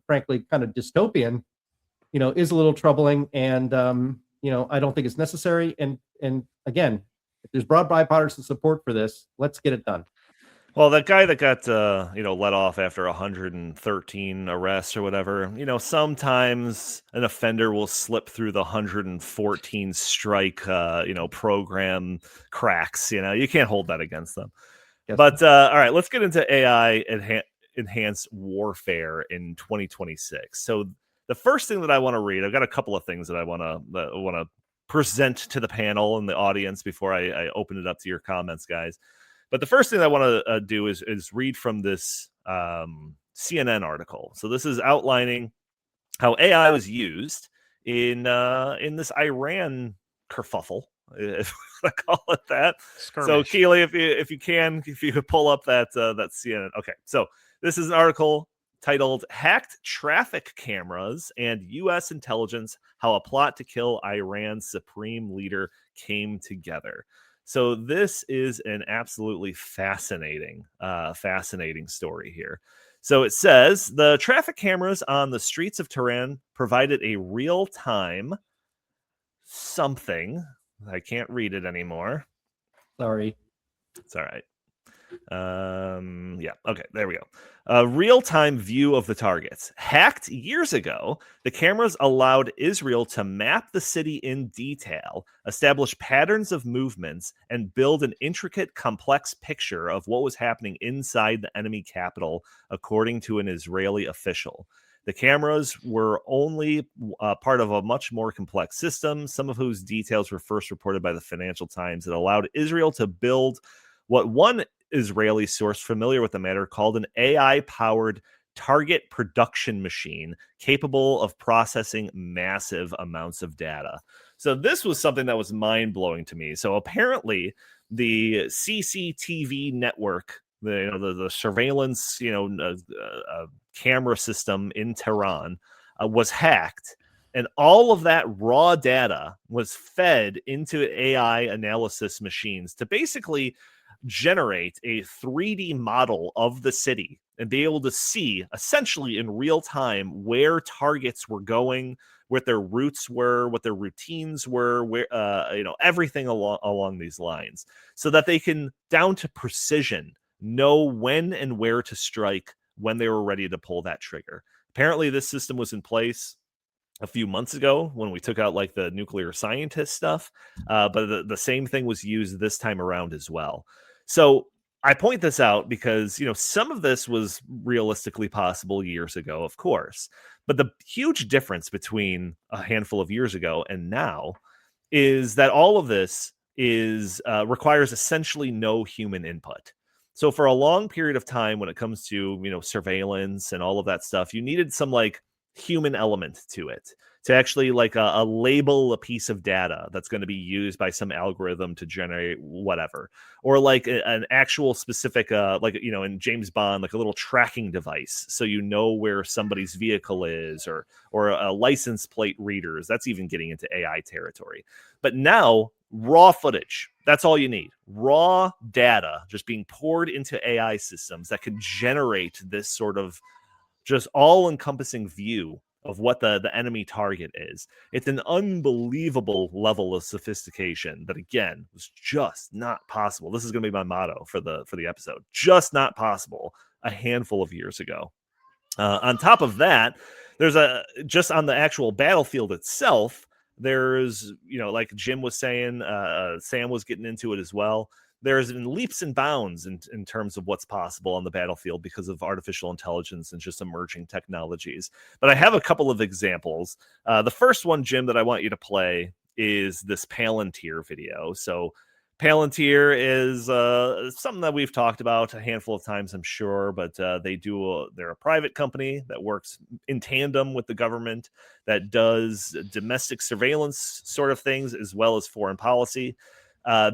frankly, kind of dystopian, is a little troubling, and I don't think it's necessary. And again, if there's broad bipartisan support for this, let's get it done. Well, that guy that got let off after 113 arrests or whatever, sometimes an offender will slip through the 114 strike program cracks. You can't hold that against them. Yes. But all right, let's get into AI enhanced warfare in 2026. So the first thing that I want to read, I've got a couple of things that I want to present to the panel and the audience before I open it up to your comments, guys. But the first thing I want to do is read from this CNN article. So this is outlining how AI was used in this Iran kerfuffle, if I call it that. Skirmish. So Keely, if you could pull up that CNN. Okay, so this is an article titled "Hacked Traffic Cameras and U.S. Intelligence: How a Plot to Kill Iran's Supreme Leader Came Together." So this is an absolutely fascinating story here. So it says the traffic cameras on the streets of Tehran provided a real-time something. I can't read it anymore. Sorry. It's all right. Yeah. Okay. There we go. A real-time view of the targets. Hacked years ago, the cameras allowed Israel to map the city in detail, establish patterns of movements, and build an intricate, complex picture of what was happening inside the enemy capital, according to an Israeli official. The cameras were only part of a much more complex system, some of whose details were first reported by the Financial Times, that allowed Israel to build what one Israeli source familiar with the matter called an AI-powered target production machine capable of processing massive amounts of data. So this was something that was mind-blowing to me. So apparently the CCTV network, the surveillance, camera system in Tehran was hacked, and all of that raw data was fed into AI analysis machines to basically generate a 3D model of the city and be able to see essentially in real time where targets were going, what their routes were, what their routines were, where everything along these lines, so that they can, down to precision, know when and where to strike when they were ready to pull that trigger. Apparently this system was in place a few months ago when we took out like the nuclear scientist stuff, but the same thing was used this time around as well. So I point this out because, some of this was realistically possible years ago, of course, but the huge difference between a handful of years ago and now is that all of this requires essentially no human input. So for a long period of time, when it comes to, surveillance and all of that stuff, you needed some like human element to it, to actually like a label a piece of data that's going to be used by some algorithm to generate whatever, or like an actual specific in James Bond, like a little tracking device, so where somebody's vehicle is, or a license plate readers. That's even getting into AI territory. But now raw footage, that's all you need. Raw data just being poured into AI systems that can generate this sort of just all-encompassing view of what the enemy target is. It's an unbelievable level of sophistication that, again, was just not possible. This is going to be my motto for the episode. Just not possible a handful of years ago. On top of that, there's just on the actual battlefield itself, there's, like Jim was saying, Sam was getting into it as well. There's been leaps and bounds in terms of what's possible on the battlefield because of artificial intelligence and just emerging technologies. But I have a couple of examples. The first one, Jim, that I want you to play is this Palantir video. So Palantir is something that we've talked about a handful of times, I'm sure, but they're a private company that works in tandem with the government that does domestic surveillance sort of things as well as foreign policy.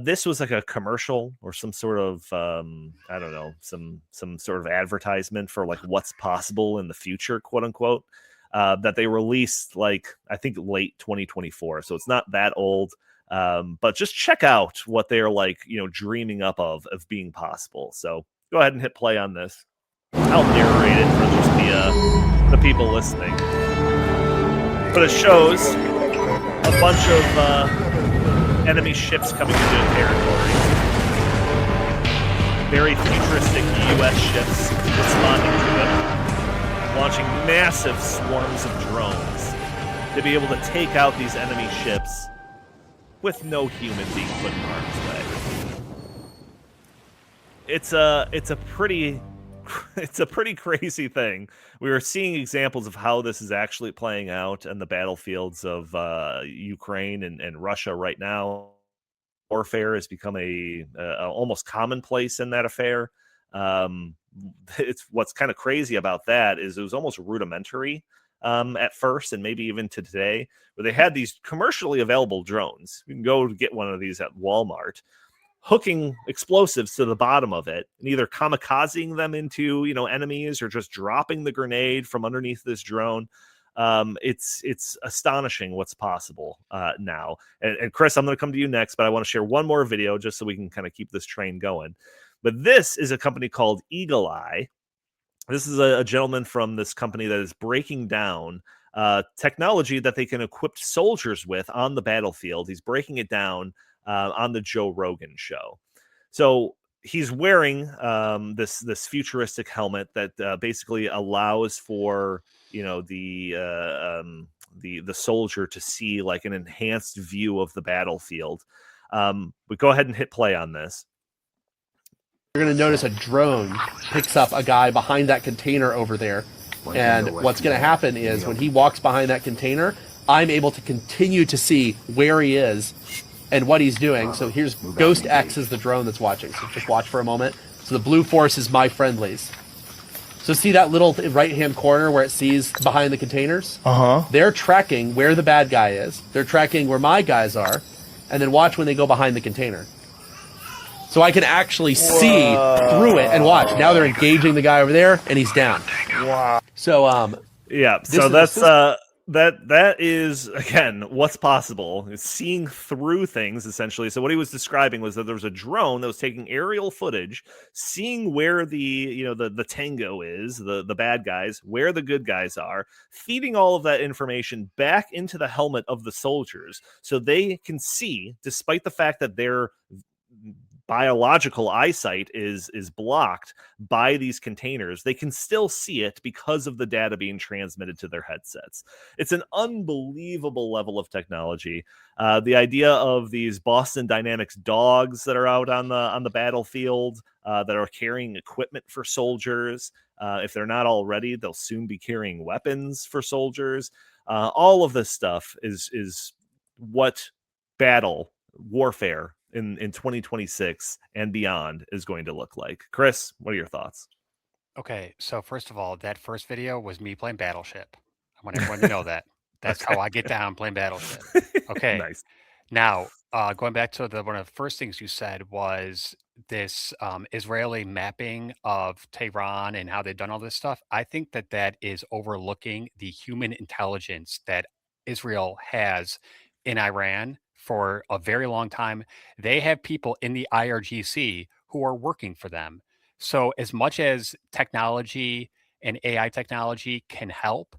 This was like a commercial or some sort of I don't know, some sort of advertisement for like what's possible in the future, quote unquote, that they released like I think late 2024. So it's not that old, but just check out what they're like, dreaming up of being possible. So go ahead and hit play on this. I'll narrate it for just the people listening, but it shows a bunch of enemy ships coming into the territory. Very futuristic U.S. ships responding to them, launching massive swarms of drones to be able to take out these enemy ships with no human being put in harm's way. It's a pretty crazy thing. We were seeing examples of how this is actually playing out on the battlefields of Ukraine and Russia right now. Warfare has become a almost commonplace in that affair. It's what's kind of crazy about that is it was almost rudimentary at first, and maybe even to today, where they had these commercially available drones. You can go get one of these at Walmart, hooking explosives to the bottom of it and either kamikazing them into enemies or just dropping the grenade from underneath this drone. It's astonishing what's possible now. And Chris, I'm going to come to you next, but I want to share one more video just so we can kind of keep this train going. But this is a company called Eagle Eye. This is a gentleman from this company that is breaking down technology that they can equip soldiers with on the battlefield. He's breaking it down on the Joe Rogan show. So he's wearing this futuristic helmet that basically allows for the soldier to see like an enhanced view of the battlefield. But go ahead and hit play on this. You're going to notice a drone picks up a guy behind that container over there. And what's going to happen is when he walks behind that container, I'm able to continue to see where he is and what he's doing. So here's Ghost X is the drone that's watching. So just watch for a moment. So the blue force is my friendlies. So see that little right-hand corner where it sees behind the containers? They're tracking where the bad guy is. They're tracking where my guys are. And then watch when they go behind the container. So I can actually see through it and watch. Now they're engaging the guy over there, and he's down. Wow. So yeah. So that is again what's possible. It's seeing through things essentially. So what he was describing was that there was a drone that was taking aerial footage, seeing where the tango is, the bad guys, where the good guys are, feeding all of that information back into the helmet of the soldiers, so they can see, despite the fact that their biological eyesight is blocked by these containers, they can still see it because of the data being transmitted to their headsets. It's an unbelievable level of technology. The idea of these Boston Dynamics dogs that are out on the battlefield that are carrying equipment for soldiers. If they're not already, they'll soon be carrying weapons for soldiers. All of this stuff is what warfare in 2026 and beyond is going to look like. Chris, what are your thoughts? Okay, so first of all, that first video was me playing Battleship. I want everyone to know that. That's Okay. how I get down playing Battleship. Okay. Nice. Now, going back to one of the first things you said was this Israeli mapping of Tehran and how they've done all this stuff. I think that is overlooking the human intelligence that Israel has in Iran for a very long time. They have people in the IRGC who are working for them. So as much as technology and AI technology can help,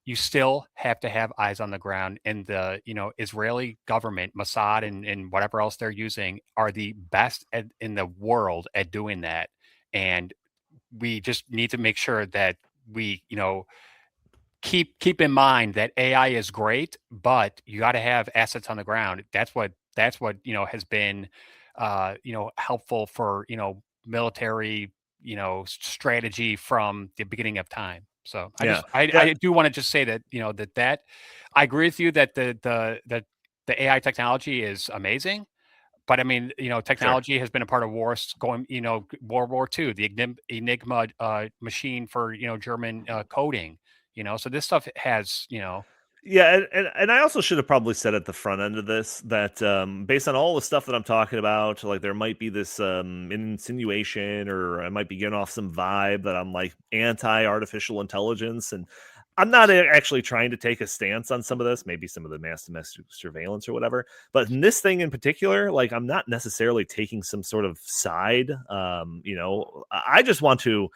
you still have to have eyes on the ground. And the, Israeli government, Mossad, and whatever else they're using are the best in the world at doing that. And we just need to make sure that we, keep in mind that AI is great, but you got to have assets on the ground. That's what has been helpful for military strategy from the beginning of time. So I do want to just say that that I agree with you that the AI technology is amazing. But I mean, technology has been a part of wars going, World War II, the Enigma machine for, German coding, so this stuff has, Yeah, and I also should have probably said at the front end of this that based on all the stuff that I'm talking about, like there might be this insinuation, or I might be getting off some vibe that I'm like anti-artificial intelligence, and I'm not actually trying to take a stance on some of this, maybe some of the mass domestic surveillance or whatever, but in this thing in particular, like I'm not necessarily taking some sort of side. I just want to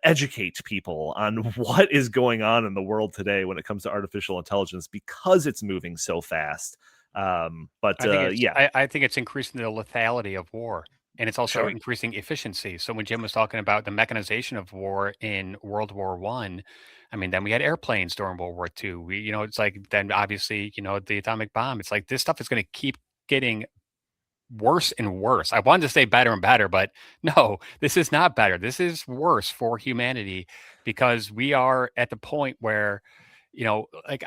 educate people on what is going on in the world today when it comes to artificial intelligence, because it's moving so fast. I think it's increasing the lethality of war, and it's also increasing efficiency. So when Jim was talking about the mechanization of war in World War I, mean, then we had airplanes during World War II. It's like, then obviously, the atomic bomb. It's like this stuff is going to keep getting worse and worse. I wanted to say better and better, but no, this is not better. This is worse for humanity, because we are at the point where, like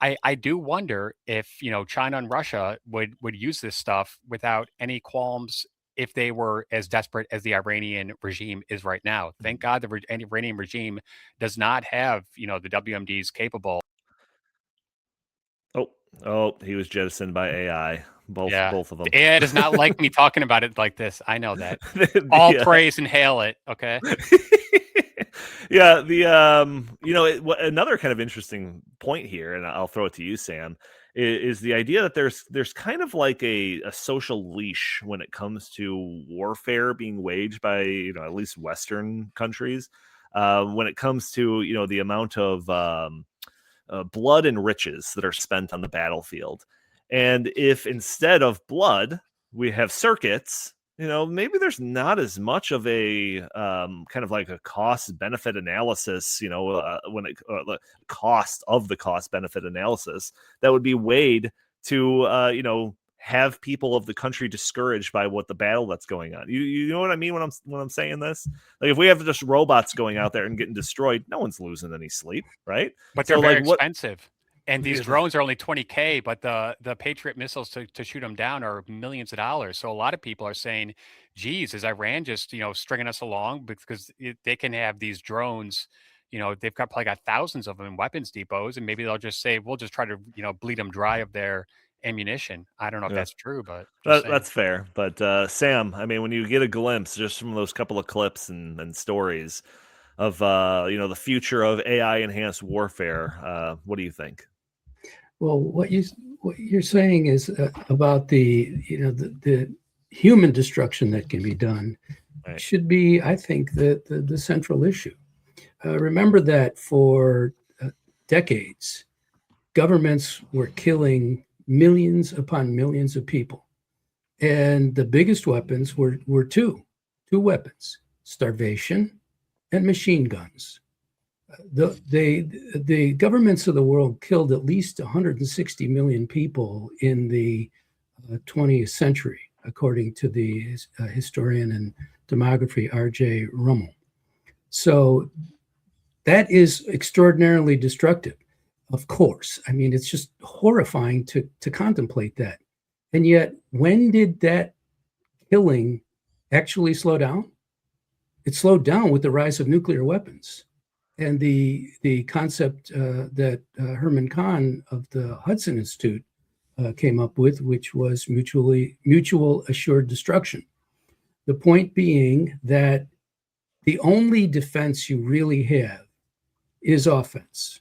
I do wonder if, China and Russia would use this stuff without any qualms if they were as desperate as the Iranian regime is right now. Thank God the Iranian regime does not have, the WMDs capable. Oh, he was jettisoned by AI. Both of them. AI does not like me talking about it like this. I know that. All praise and hail it. Okay. Yeah. Another kind of interesting point here, and I'll throw it to you, Sam, is the idea that there's kind of like a social leash when it comes to warfare being waged by, at least Western countries, when it comes to, the amount of blood and riches that are spent on the battlefield. And if instead of blood, we have circuits, maybe there's not as much of a kind of like a cost benefit analysis, when the cost of the cost benefit analysis that would be weighed to, have people of the country discouraged by what the battle that's going on. You know what I mean when I'm saying this? Like if we have just robots going out there and getting destroyed, no one's losing any sleep, right? But they're very expensive. And these drones are only $20K, but the Patriot missiles to shoot them down are millions of dollars. So a lot of people are saying, geez, is Iran just, stringing us along? Because they can have these drones, they've probably got thousands of them in weapons depots, and maybe they'll just say, we'll just try to, bleed them dry of their ammunition. I don't know if that's true, but that's fair. But Sam, I mean, when you get a glimpse just from those couple of clips and stories of the future of AI enhanced warfare, what do you think? Well, what you're saying is about the human destruction that can be done, right, should be, I think, the central issue. Remember that for decades, governments were killing millions upon millions of people, and the biggest weapons were two weapons: starvation and machine guns. The governments of the world killed at least 160 million people in the 20th century, according to the historian and demography R.J. Rummel. So that is extraordinarily destructive, of course. I mean, it's just horrifying to contemplate that. And yet, when did that killing actually slow down? It slowed down with the rise of nuclear weapons. And the concept that Herman Kahn of the Hudson Institute came up with, which was mutual assured destruction. The point being that the only defense you really have is offense.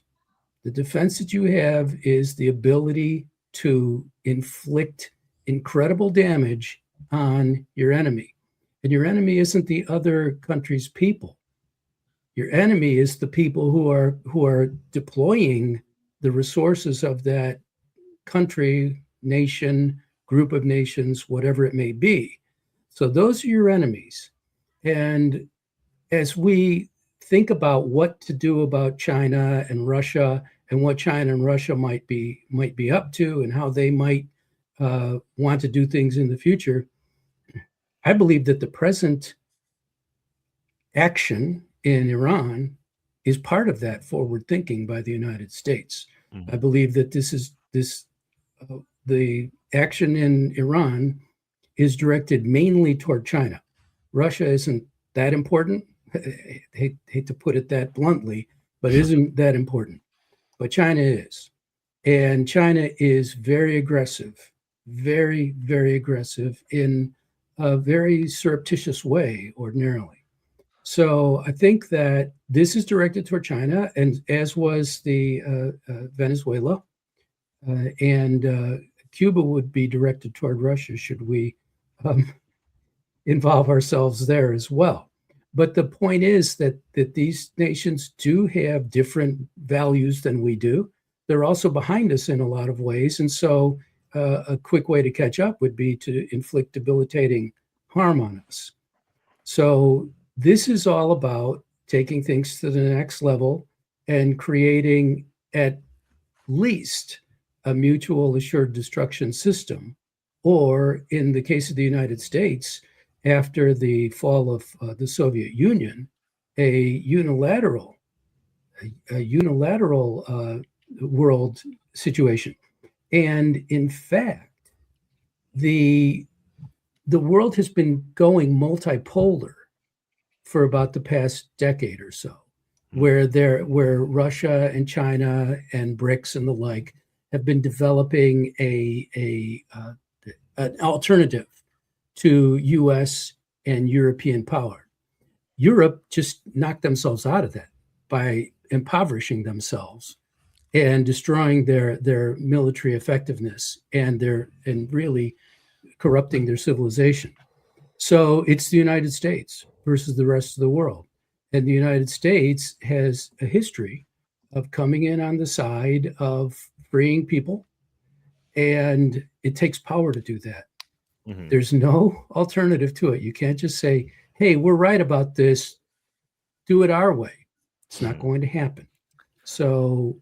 The defense that you have is the ability to inflict incredible damage on your enemy. And your enemy isn't the other country's people. Your enemy is the people who are deploying the resources of that country, nation, group of nations, whatever it may be. So those are your enemies. And as we think about what to do about China and Russia and what China and Russia might be up to and how they might want to do things in the future, I believe that the present action in Iran is part of that forward thinking by the United States. I believe that the action in Iran is directed mainly toward China. Russia isn't that important. I hate to put it that bluntly, but it isn't that important. But China is. And China is very aggressive, very, very aggressive in a very surreptitious way ordinarily. So I think that this is directed toward China, and as was the Venezuela, and Cuba would be directed toward Russia should we involve ourselves there as well. But the point is that these nations do have different values than we do. They're also behind us in a lot of ways, and so a quick way to catch up would be to inflict debilitating harm on us. So this is all about taking things to the next level and creating at least a mutual assured destruction system, or in the case of the United States, after the fall of the Soviet Union, a unilateral world situation. And in fact, the world has been going multipolar for about the past decade or so, where Russia and China and BRICS and the like have been developing an alternative to U.S. and European power. Europe just knocked themselves out of that by impoverishing themselves and destroying their military effectiveness and really corrupting their civilization. So it's the United States versus the rest of the world. And the United States has a history of coming in on the side of freeing people, and it takes power to do that. Mm-hmm. There's no alternative to it. You can't just say, hey, we're right about this, do it our way. It's not going to happen. So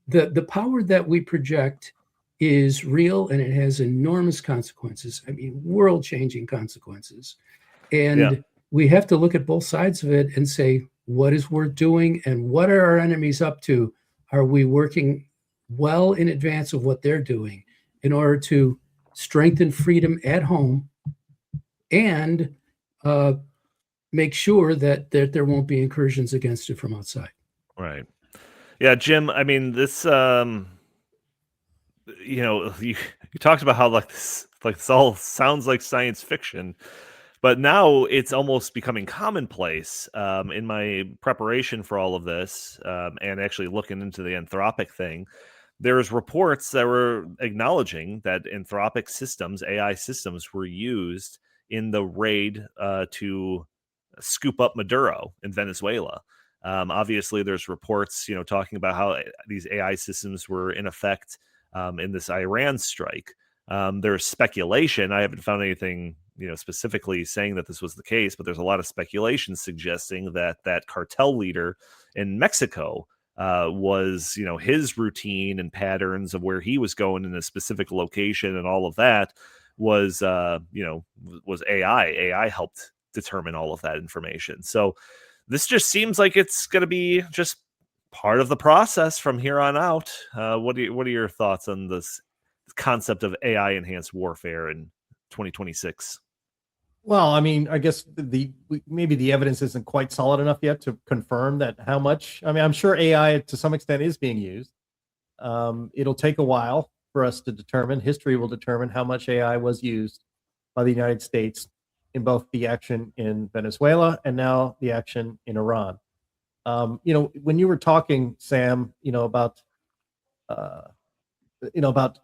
the power that we project is real, and it has enormous consequences. I mean, world-changing consequences. And we have to look at both sides of it and say, what is worth doing and what are our enemies up to? Are we working well in advance of what they're doing in order to strengthen freedom at home and make sure that there won't be incursions against it from outside? Right. Yeah, Jim, I mean, this, you talked about how this all sounds like science fiction, but now it's almost becoming commonplace. In my preparation for all of this, and actually looking into the Anthropic thing, there's reports that were acknowledging that Anthropic systems, AI systems, were used in the raid to scoop up Maduro in Venezuela. Obviously, there's reports, talking about how these AI systems were in effect in this Iran strike. There's speculation. I haven't found anything, specifically saying that this was the case, but there's a lot of speculation suggesting that cartel leader in Mexico was, his routine and patterns of where he was going in a specific location and all of that was, was AI. AI helped determine all of that information. So this just seems like it's going to be just part of the process from here on out. What are your thoughts on this concept of AI enhanced warfare in 2026? Well, I mean, I guess maybe the evidence isn't quite solid enough yet to confirm that how much. I mean, I'm sure AI to some extent is being used. It'll take a while for us to determine. History will determine how much AI was used by the United States in both the action in Venezuela and now the action in Iran. When you were talking, Sam, about the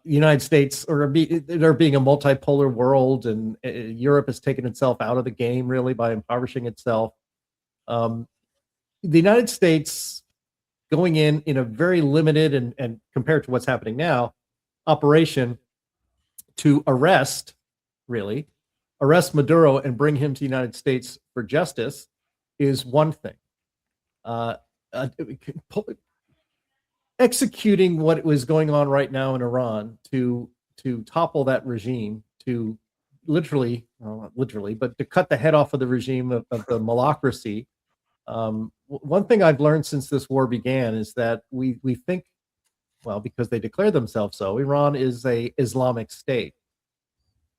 United States there being a multipolar world, and Europe has taken itself out of the game really by impoverishing itself. the United States going in a very limited and compared to what's happening now, operation to arrest Maduro and bring him to the United States for justice is one thing. Executing what was going on right now in Iran to topple that regime, to literally, well, not literally, but to cut the head off of the regime of the malocracy. One thing I've learned since this war began is that we think, well, because they declare themselves so, Iran is a Islamic state.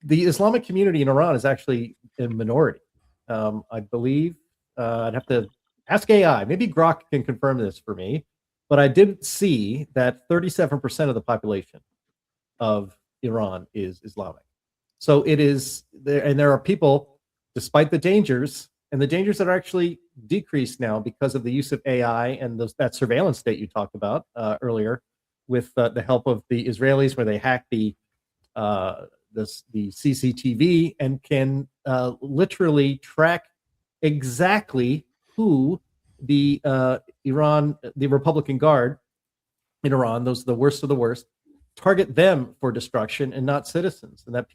The Islamic community in Iran is actually a minority. I believe I'd have to ask AI. Maybe Grok can confirm this for me. But I did see that 37% of the population of Iran is Islamic. So it is there, and there are people, despite the dangers, and the dangers that are actually decreased now because of the use of AI and that surveillance state you talked about earlier, with the help of the Israelis, where they hack the CCTV and can literally track exactly who the Republican Guard in Iran, those are the worst of the worst, target them for destruction and not citizens. And that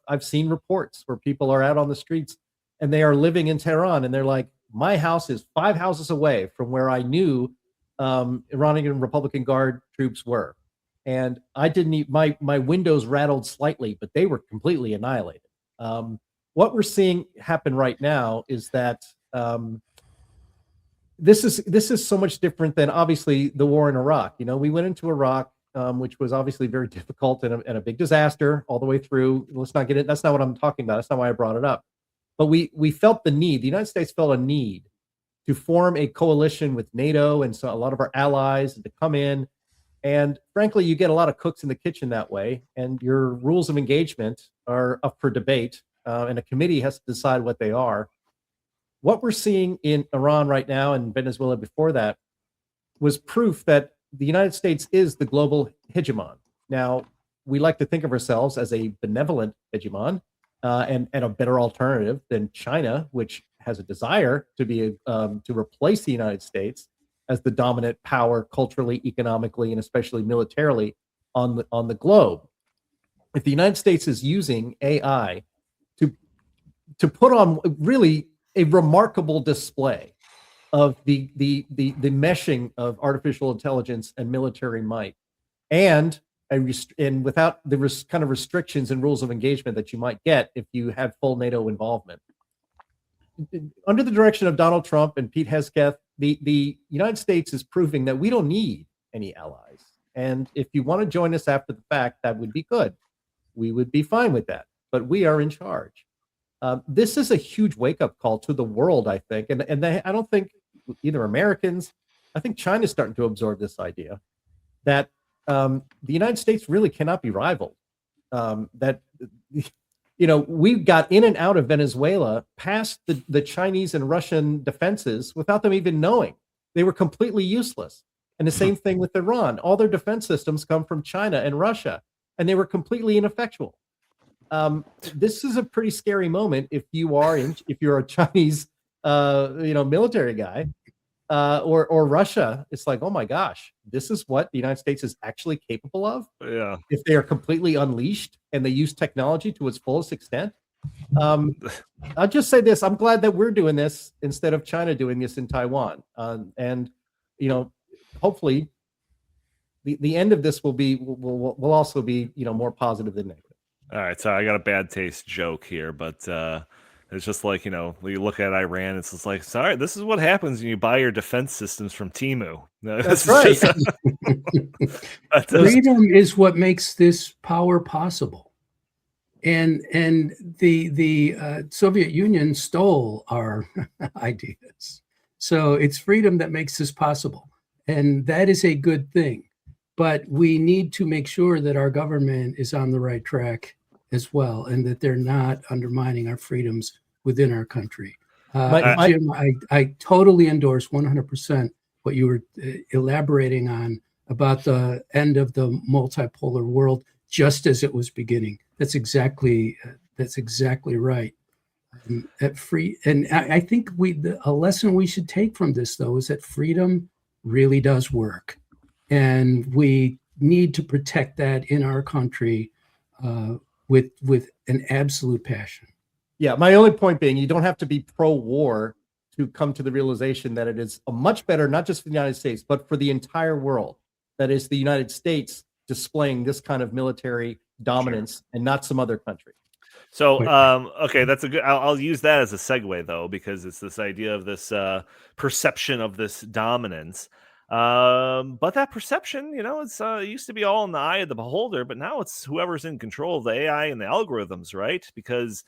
I've seen reports where people are out on the streets and they are living in Tehran and they're like, my house is 5 houses away from where I knew Iranian Republican Guard troops were. And I didn't my windows rattled slightly, but they were completely annihilated. What we're seeing happen right now is that this is so much different than obviously the war in Iraq. You know, we went into Iraq, which was obviously very difficult and a big disaster all the way through. Let's not get it. That's not what I'm talking about. That's not why I brought it up. But we felt the need. The United States felt a need to form a coalition with NATO and so a lot of our allies to come in. And frankly, you get a lot of cooks in the kitchen that way, and your rules of engagement are up for debate, and a committee has to decide what they are. What we're seeing in Iran right now and Venezuela before that was proof that the United States is the global hegemon. Now, we like to think of ourselves as a benevolent hegemon and a better alternative than China, which has a desire to be to replace the United States as the dominant power culturally, economically, and especially militarily on the globe. If the United States is using AI to put on really a remarkable display of the meshing of artificial intelligence and military might, and without the kind of restrictions and rules of engagement that you might get if you had full NATO involvement. Under the direction of Donald Trump and Pete Hegseth, the United States is proving that we don't need any allies. And if you want to join us after the fact, that would be good. We would be fine with that. But we are in charge. This is a huge wake-up call to the world, I think. And I don't think either Americans, I think China's starting to absorb this idea that the United States really cannot be rivaled. That, you know, we got in and out of Venezuela past the Chinese and Russian defenses without them even knowing. They were completely useless. And the same thing with Iran. All their defense systems come from China and Russia, and they were completely ineffectual. This is a pretty scary moment if you're a Chinese, military guy, or Russia. It's like, oh my gosh, this is what the United States is actually capable of. Yeah. If they are completely unleashed and they use technology to its fullest extent. I'll just say this: I'm glad that we're doing this instead of China doing this in Taiwan. And hopefully, the end of this will also be more positive than negative. All right, so I got a bad taste joke here, but it's just like, you look at Iran, it's just like, sorry, this is what happens when you buy your defense systems from Temu. That's right. Freedom is what makes this power possible. And the Soviet Union stole our ideas. So it's freedom that makes this possible. And that is a good thing. But we need to make sure that our government is on the right track as well, and that they're not undermining our freedoms within our country. Jim, I totally endorse 100% what you were elaborating on about the end of the multipolar world just as it was beginning. That's exactly right. At free, and I think a lesson we should take from this, though, is that freedom really does work, and we need to protect that in our country with an absolute passion. Yeah, my only point being, you don't have to be pro-war to come to the realization that it is a much better, not just for the United States, but for the entire world, that is the United States displaying this kind of military dominance and not some other country. So, okay, that's a good. I'll use that as a segue though, because it's this idea of this perception of this dominance. But that perception, it used to be all in the eye of the beholder, but now it's whoever's in control of the AI and the algorithms, right? Because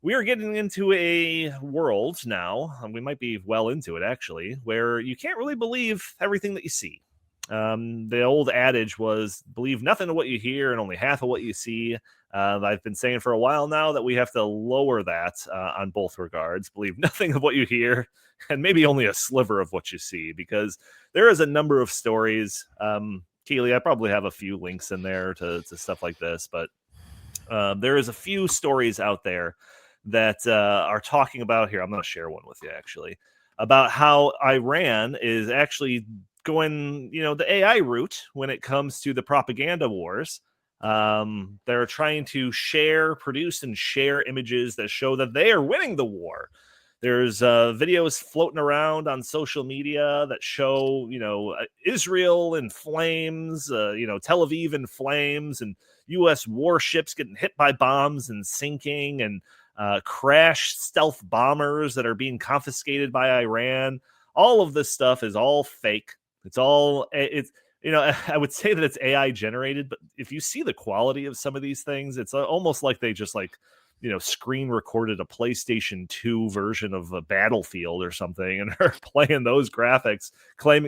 we are getting into a world now, and we might be well into it actually, where you can't really believe everything that you see. The old adage was believe nothing of what you hear and only half of what you see. I've been saying for a while now that we have to lower that on both regards. Believe nothing of what you hear and maybe only a sliver of what you see, because there is a number of stories. Keely, I probably have a few links in there to stuff like this, but there is a few stories out there that are talking about here. I'm going to share one with you actually about how Iran is actually going, the AI route when it comes to the propaganda wars. They're trying to produce and share images that show that they are winning the war. There's videos floating around on social media that show, Israel in flames, Tel Aviv in flames, and U.S. warships getting hit by bombs and sinking, and crashed stealth bombers that are being confiscated by Iran. All of this stuff is all fake. I would say that it's AI generated, but if you see the quality of some of these things, it's almost like they just screen recorded a PlayStation 2 version of a Battlefield or something and are playing those graphics,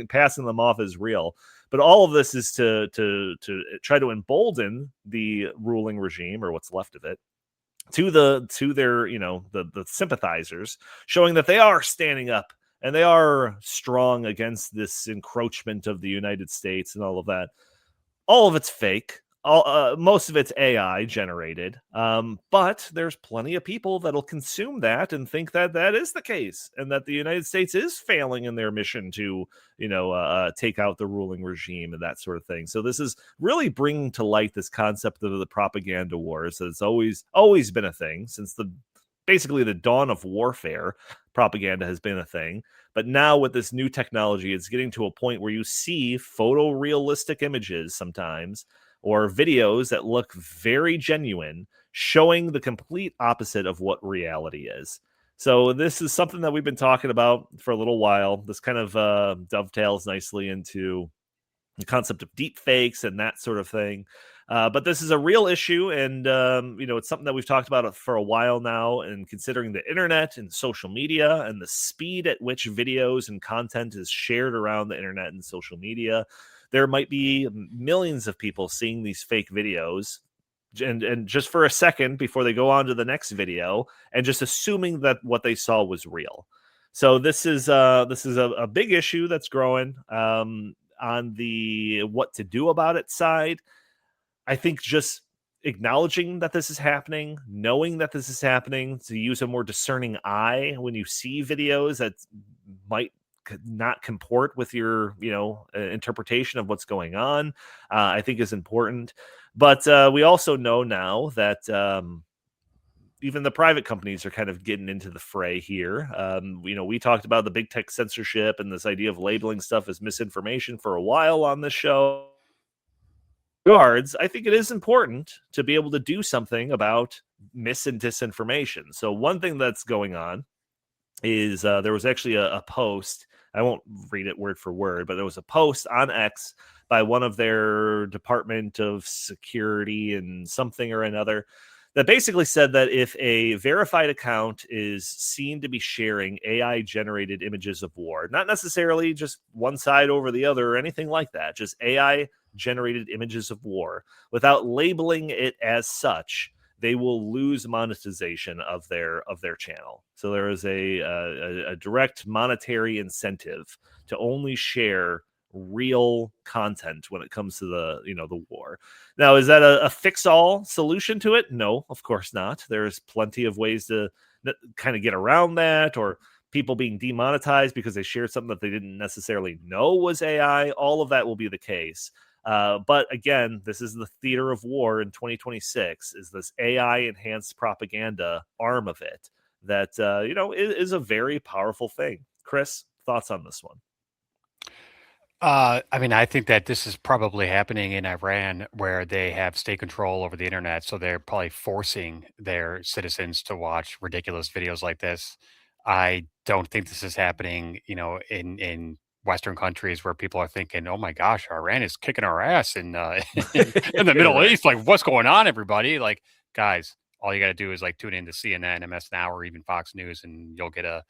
passing them off as real. But all of this is to try to embolden the ruling regime, or what's left of it, to their the sympathizers, showing that they are standing up and they are strong against this encroachment of the United States and all of that. All of it's fake. Most of it's AI generated. But there's plenty of people that'll consume that and think that that is the case, and that the United States is failing in their mission to, take out the ruling regime and that sort of thing. So this is really bringing to light this concept of the propaganda wars. That it's always been a thing since basically the dawn of warfare. Propaganda has been a thing, but now with this new technology, it's getting to a point where you see photorealistic images sometimes, or videos that look very genuine, showing the complete opposite of what reality is. So this is something that we've been talking about for a little while. This kind of dovetails nicely into the concept of deep fakes and that sort of thing. But this is a real issue, and it's something that we've talked about for a while now. And considering the internet and social media and the speed at which videos and content is shared around the internet and social media, there might be millions of people seeing these fake videos and just for a second before they go on to the next video and just assuming that what they saw was real. So this is a big issue that's growing on the what to do about it side. I think just acknowledging that this is happening, knowing that this is happening, to use a more discerning eye when you see videos that might not comport with your, interpretation of what's going on, I think is important. But we also know now that even the private companies are kind of getting into the fray here. We talked about the big tech censorship and this idea of labeling stuff as misinformation for a while on this show. I think it is important to be able to do something about mis and disinformation. So one thing that's going on is there was actually a post. I won't read it word for word, but there was a post on X by one of their Department of Security and something or another that basically said that if a verified account is seen to be sharing AI-generated images of war, not necessarily just one side over the other or anything like that, just AI-generated images of war, without labeling it as such, they will lose monetization of their channel. So there is a direct monetary incentive to only share real content when it comes to the war. Now, is that a fix-all solution to it? No, of course not. There's plenty of ways to kind of get around that, or people being demonetized because they shared something that they didn't necessarily know was AI. All of that will be the case. But again, this is the theater of war in 2026, is this AI enhanced propaganda arm of it that, is a very powerful thing. Chris, thoughts on this one? I mean, I think that this is probably happening in Iran where they have state control over the internet. So they're probably forcing their citizens to watch ridiculous videos like this. I don't think this is happening, in Western countries where people are thinking, "Oh my gosh, Iran is kicking our ass in the Middle Right. East. Like, what's going on, everybody?" Like, guys, all you got to do is like tune into CNN, MS Now, or even Fox News, and you'll get a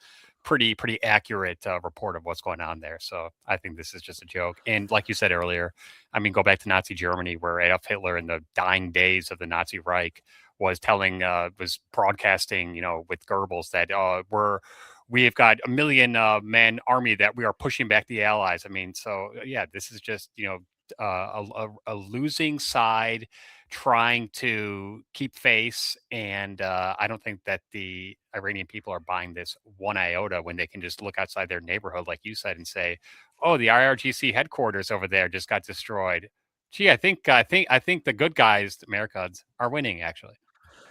pretty accurate report of what's going on there. So I think this is just a joke. And like you said earlier, I mean, go back to Nazi Germany, where Adolf Hitler in the dying days of the Nazi Reich was broadcasting, with Goebbels that we've got a million man army that we are pushing back the Allies. I mean, so yeah, this is just, a losing side trying to keep face. And I don't think that the Iranian people are buying this one iota when they can just look outside their neighborhood, like you said, and say, "Oh, the IRGC headquarters over there just got destroyed. Gee, I think the good guys, the Americans, are winning actually."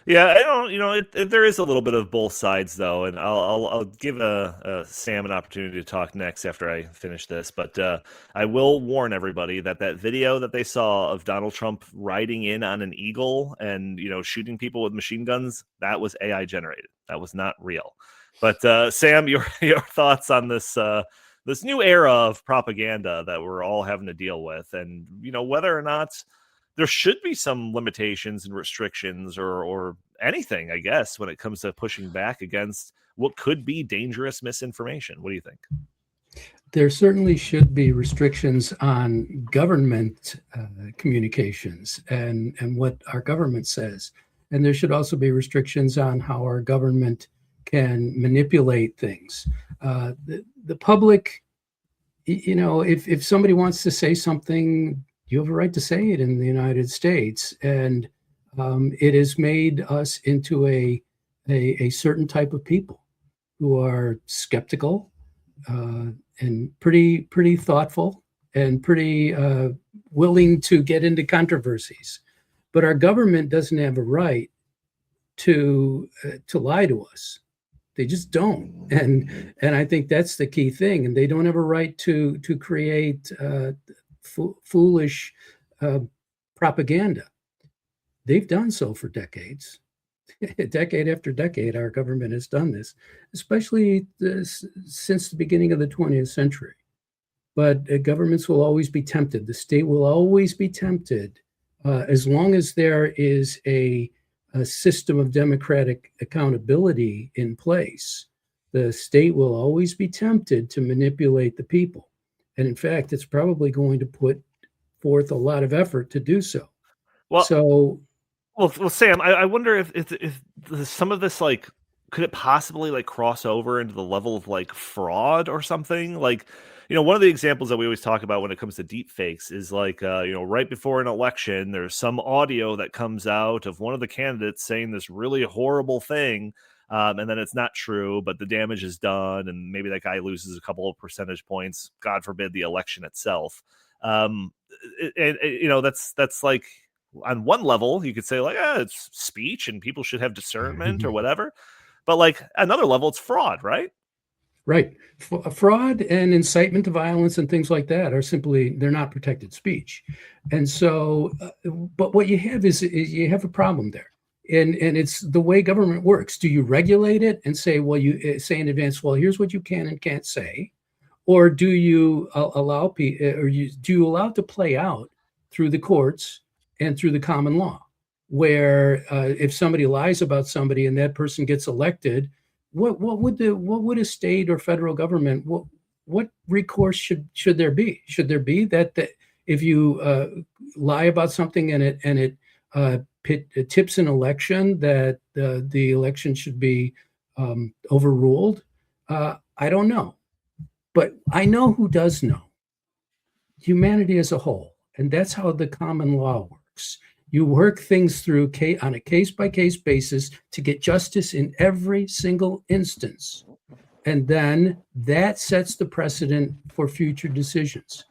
Yeah, I don't. There is a little bit of both sides though, and I'll give a Sam an opportunity to talk next after I finish this. But I will warn everybody that video that they saw of Donald Trump riding in on an eagle and shooting people with machine guns, that was AI generated. That was not real. But Sam, your thoughts on this this new era of propaganda that we're all having to deal with, and whether or not there should be some limitations and restrictions or anything, I guess, when it comes to pushing back against what could be dangerous misinformation. What do you think? There certainly should be restrictions on government communications and what our government says. And there should also be restrictions on how our government can manipulate things. The public, if somebody wants to say something, you have a right to say it in the United States, and it has made us into a certain type of people who are skeptical and pretty thoughtful and pretty willing to get into controversies. But our government doesn't have a right to lie to us. They just don't, and I think that's the key thing. And they don't have a right to create foolish propaganda. They've done so for decades. Decade after decade, our government has done this, especially since the beginning of the 20th century. But governments will always be tempted. The state will always be tempted, as long as there is a system of democratic accountability in place. The state will always be tempted to manipulate the people. And in fact, it's probably going to put forth a lot of effort to do so. Well, Sam, I wonder if some of this, like, could it possibly like cross over into the level of like fraud or something? Like, one of the examples that we always talk about when it comes to deep fakes is like, right before an election, there's some audio that comes out of one of the candidates saying this really horrible thing. And then it's not true, but the damage is done, and maybe that guy loses a couple of percentage points. God forbid the election itself. That's like, on one level, you could say like, it's speech and people should have discernment or whatever. But like another level, it's fraud, right? Right. Fraud and incitement to violence and things like that are they're not protected speech. And so, but what you have is you have a problem there. And it's the way government works. Do you regulate it and say, well, you say in advance, well, here's what you can and can't say? Or do you allow it to play out through the courts and through the common law, where if somebody lies about somebody and that person gets elected, what would a state or federal government, what recourse should there be? Should there be that if you lie about something and it tips an election, that the election should be overruled? I don't know, but I know who does know: humanity as a whole, and that's how the common law works. You work things through on a case-by-case basis to get justice in every single instance. And then that sets the precedent for future decisions.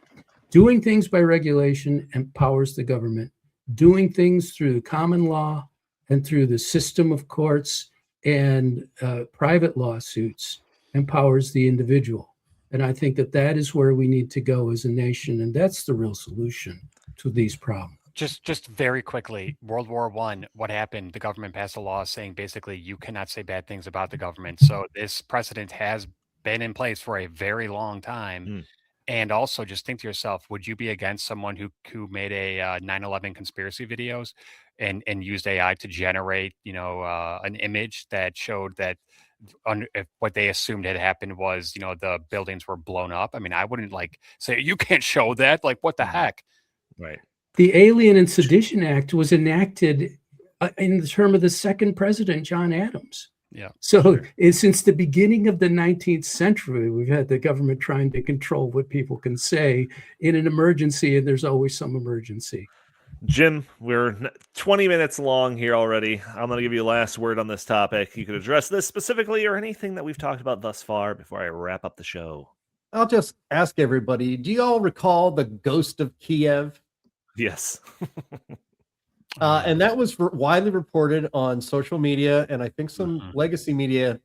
Doing things by regulation empowers the government. Doing things through common law and through the system of courts and private lawsuits empowers the individual. And I think that is where we need to go as a nation. And that's the real solution to these problems. Just very quickly, World War I, what happened? The government passed a law saying basically you cannot say bad things about the government. So this precedent has been in place for a very long time. And also just think to yourself, would you be against someone who made a 9/11 conspiracy videos and used AI to generate, an image that showed that if what they assumed had happened was, the buildings were blown up? I mean, I wouldn't say you can't show that. Like, what the heck? Right. The Alien and Sedition Act was enacted in the term of the second president, John Adams. Yeah. So since the beginning of the 19th century, we've had the government trying to control what people can say in an emergency, and there's always some emergency. Jim, we're 20 minutes long here already. I'm going to give you a last word on this topic. You could address this specifically or anything that we've talked about thus far before I wrap up the show. I'll just ask everybody, do you all recall the ghost of Kiev? Yes. And that was widely reported on social media, and I think some legacy media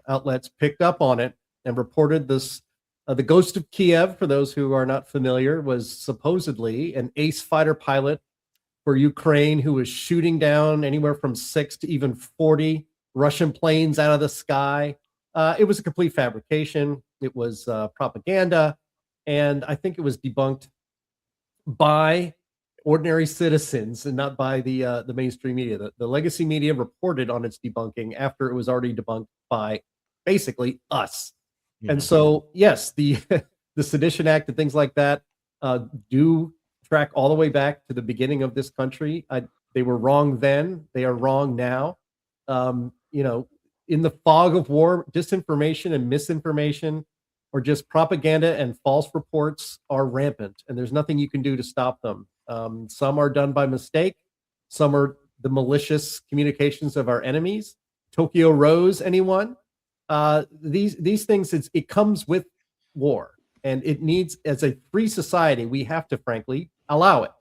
outlets picked up on it and reported this. The ghost of Kiev, for those who are not familiar, was supposedly an ace fighter pilot for Ukraine who was shooting down anywhere from 6 to even 40 Russian planes out of the sky. It was a complete fabrication. It was propaganda, and I think it was debunked by ordinary citizens and not by the mainstream media. The legacy media reported on its debunking after it was already debunked by basically us. And so, yes, the Sedition Act and things like that do track all the way back to the beginning of this country. They were wrong then. They are wrong now. In the fog of war, disinformation and misinformation or just propaganda and false reports are rampant, and there's nothing you can do to stop them. Some are done by mistake. Some are the malicious communications of our enemies. Tokyo Rose, anyone? These things, it comes with war, and it needs, as a free society, we have to frankly allow it,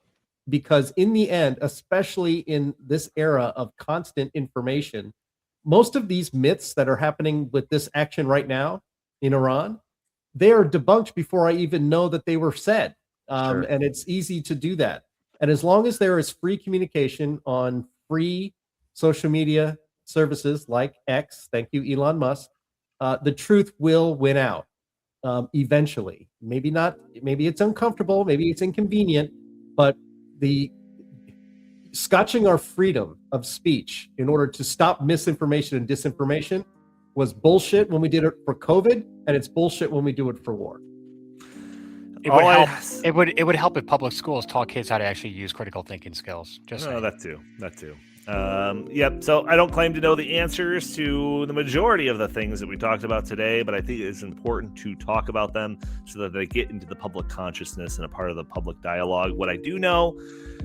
because in the end, especially in this era of constant information, most of these myths that are happening with this action right now in Iran, they are debunked before I even know that they were said. Sure. And it's easy to do that. And as long as there is free communication on free social media services like X, thank you, Elon Musk, the truth will win out eventually. Maybe not, maybe it's uncomfortable, maybe it's inconvenient, but the scotching our freedom of speech in order to stop misinformation and disinformation was bullshit when we did it for COVID, and it's bullshit when we do it for war. It would help. It would help if public schools taught kids how to actually use critical thinking skills. That too. Yep. So I don't claim to know the answers to the majority of the things that we talked about today, but I think it's important to talk about them so that they get into the public consciousness and a part of the public dialogue. What I do know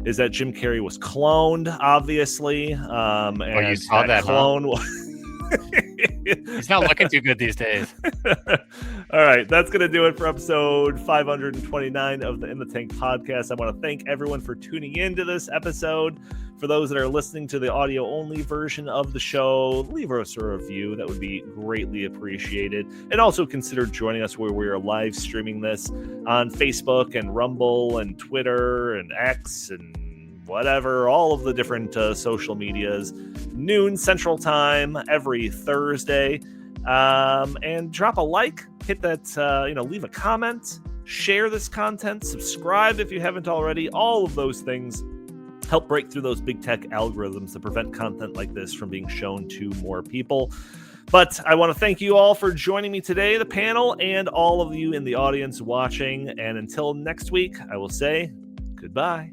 is that Jim Carrey was cloned, obviously. And you saw that clone. He's not looking too good these days. All right, that's going to do it for episode 529 of the In the Tank podcast. I want to thank everyone for tuning into this episode. For those that are listening to the audio-only version of the show, leave us a review. That would be greatly appreciated. And also consider joining us where we are live streaming this on Facebook and Rumble and Twitter and X and whatever, all of the different social medias, noon Central Time every Thursday. And drop a like, hit that, leave a comment, share this content, subscribe if you haven't already. All of those things help break through those big tech algorithms that prevent content like this from being shown to more people. But I want to thank you all for joining me today, the panel, and all of you in the audience watching. And until next week, I will say goodbye.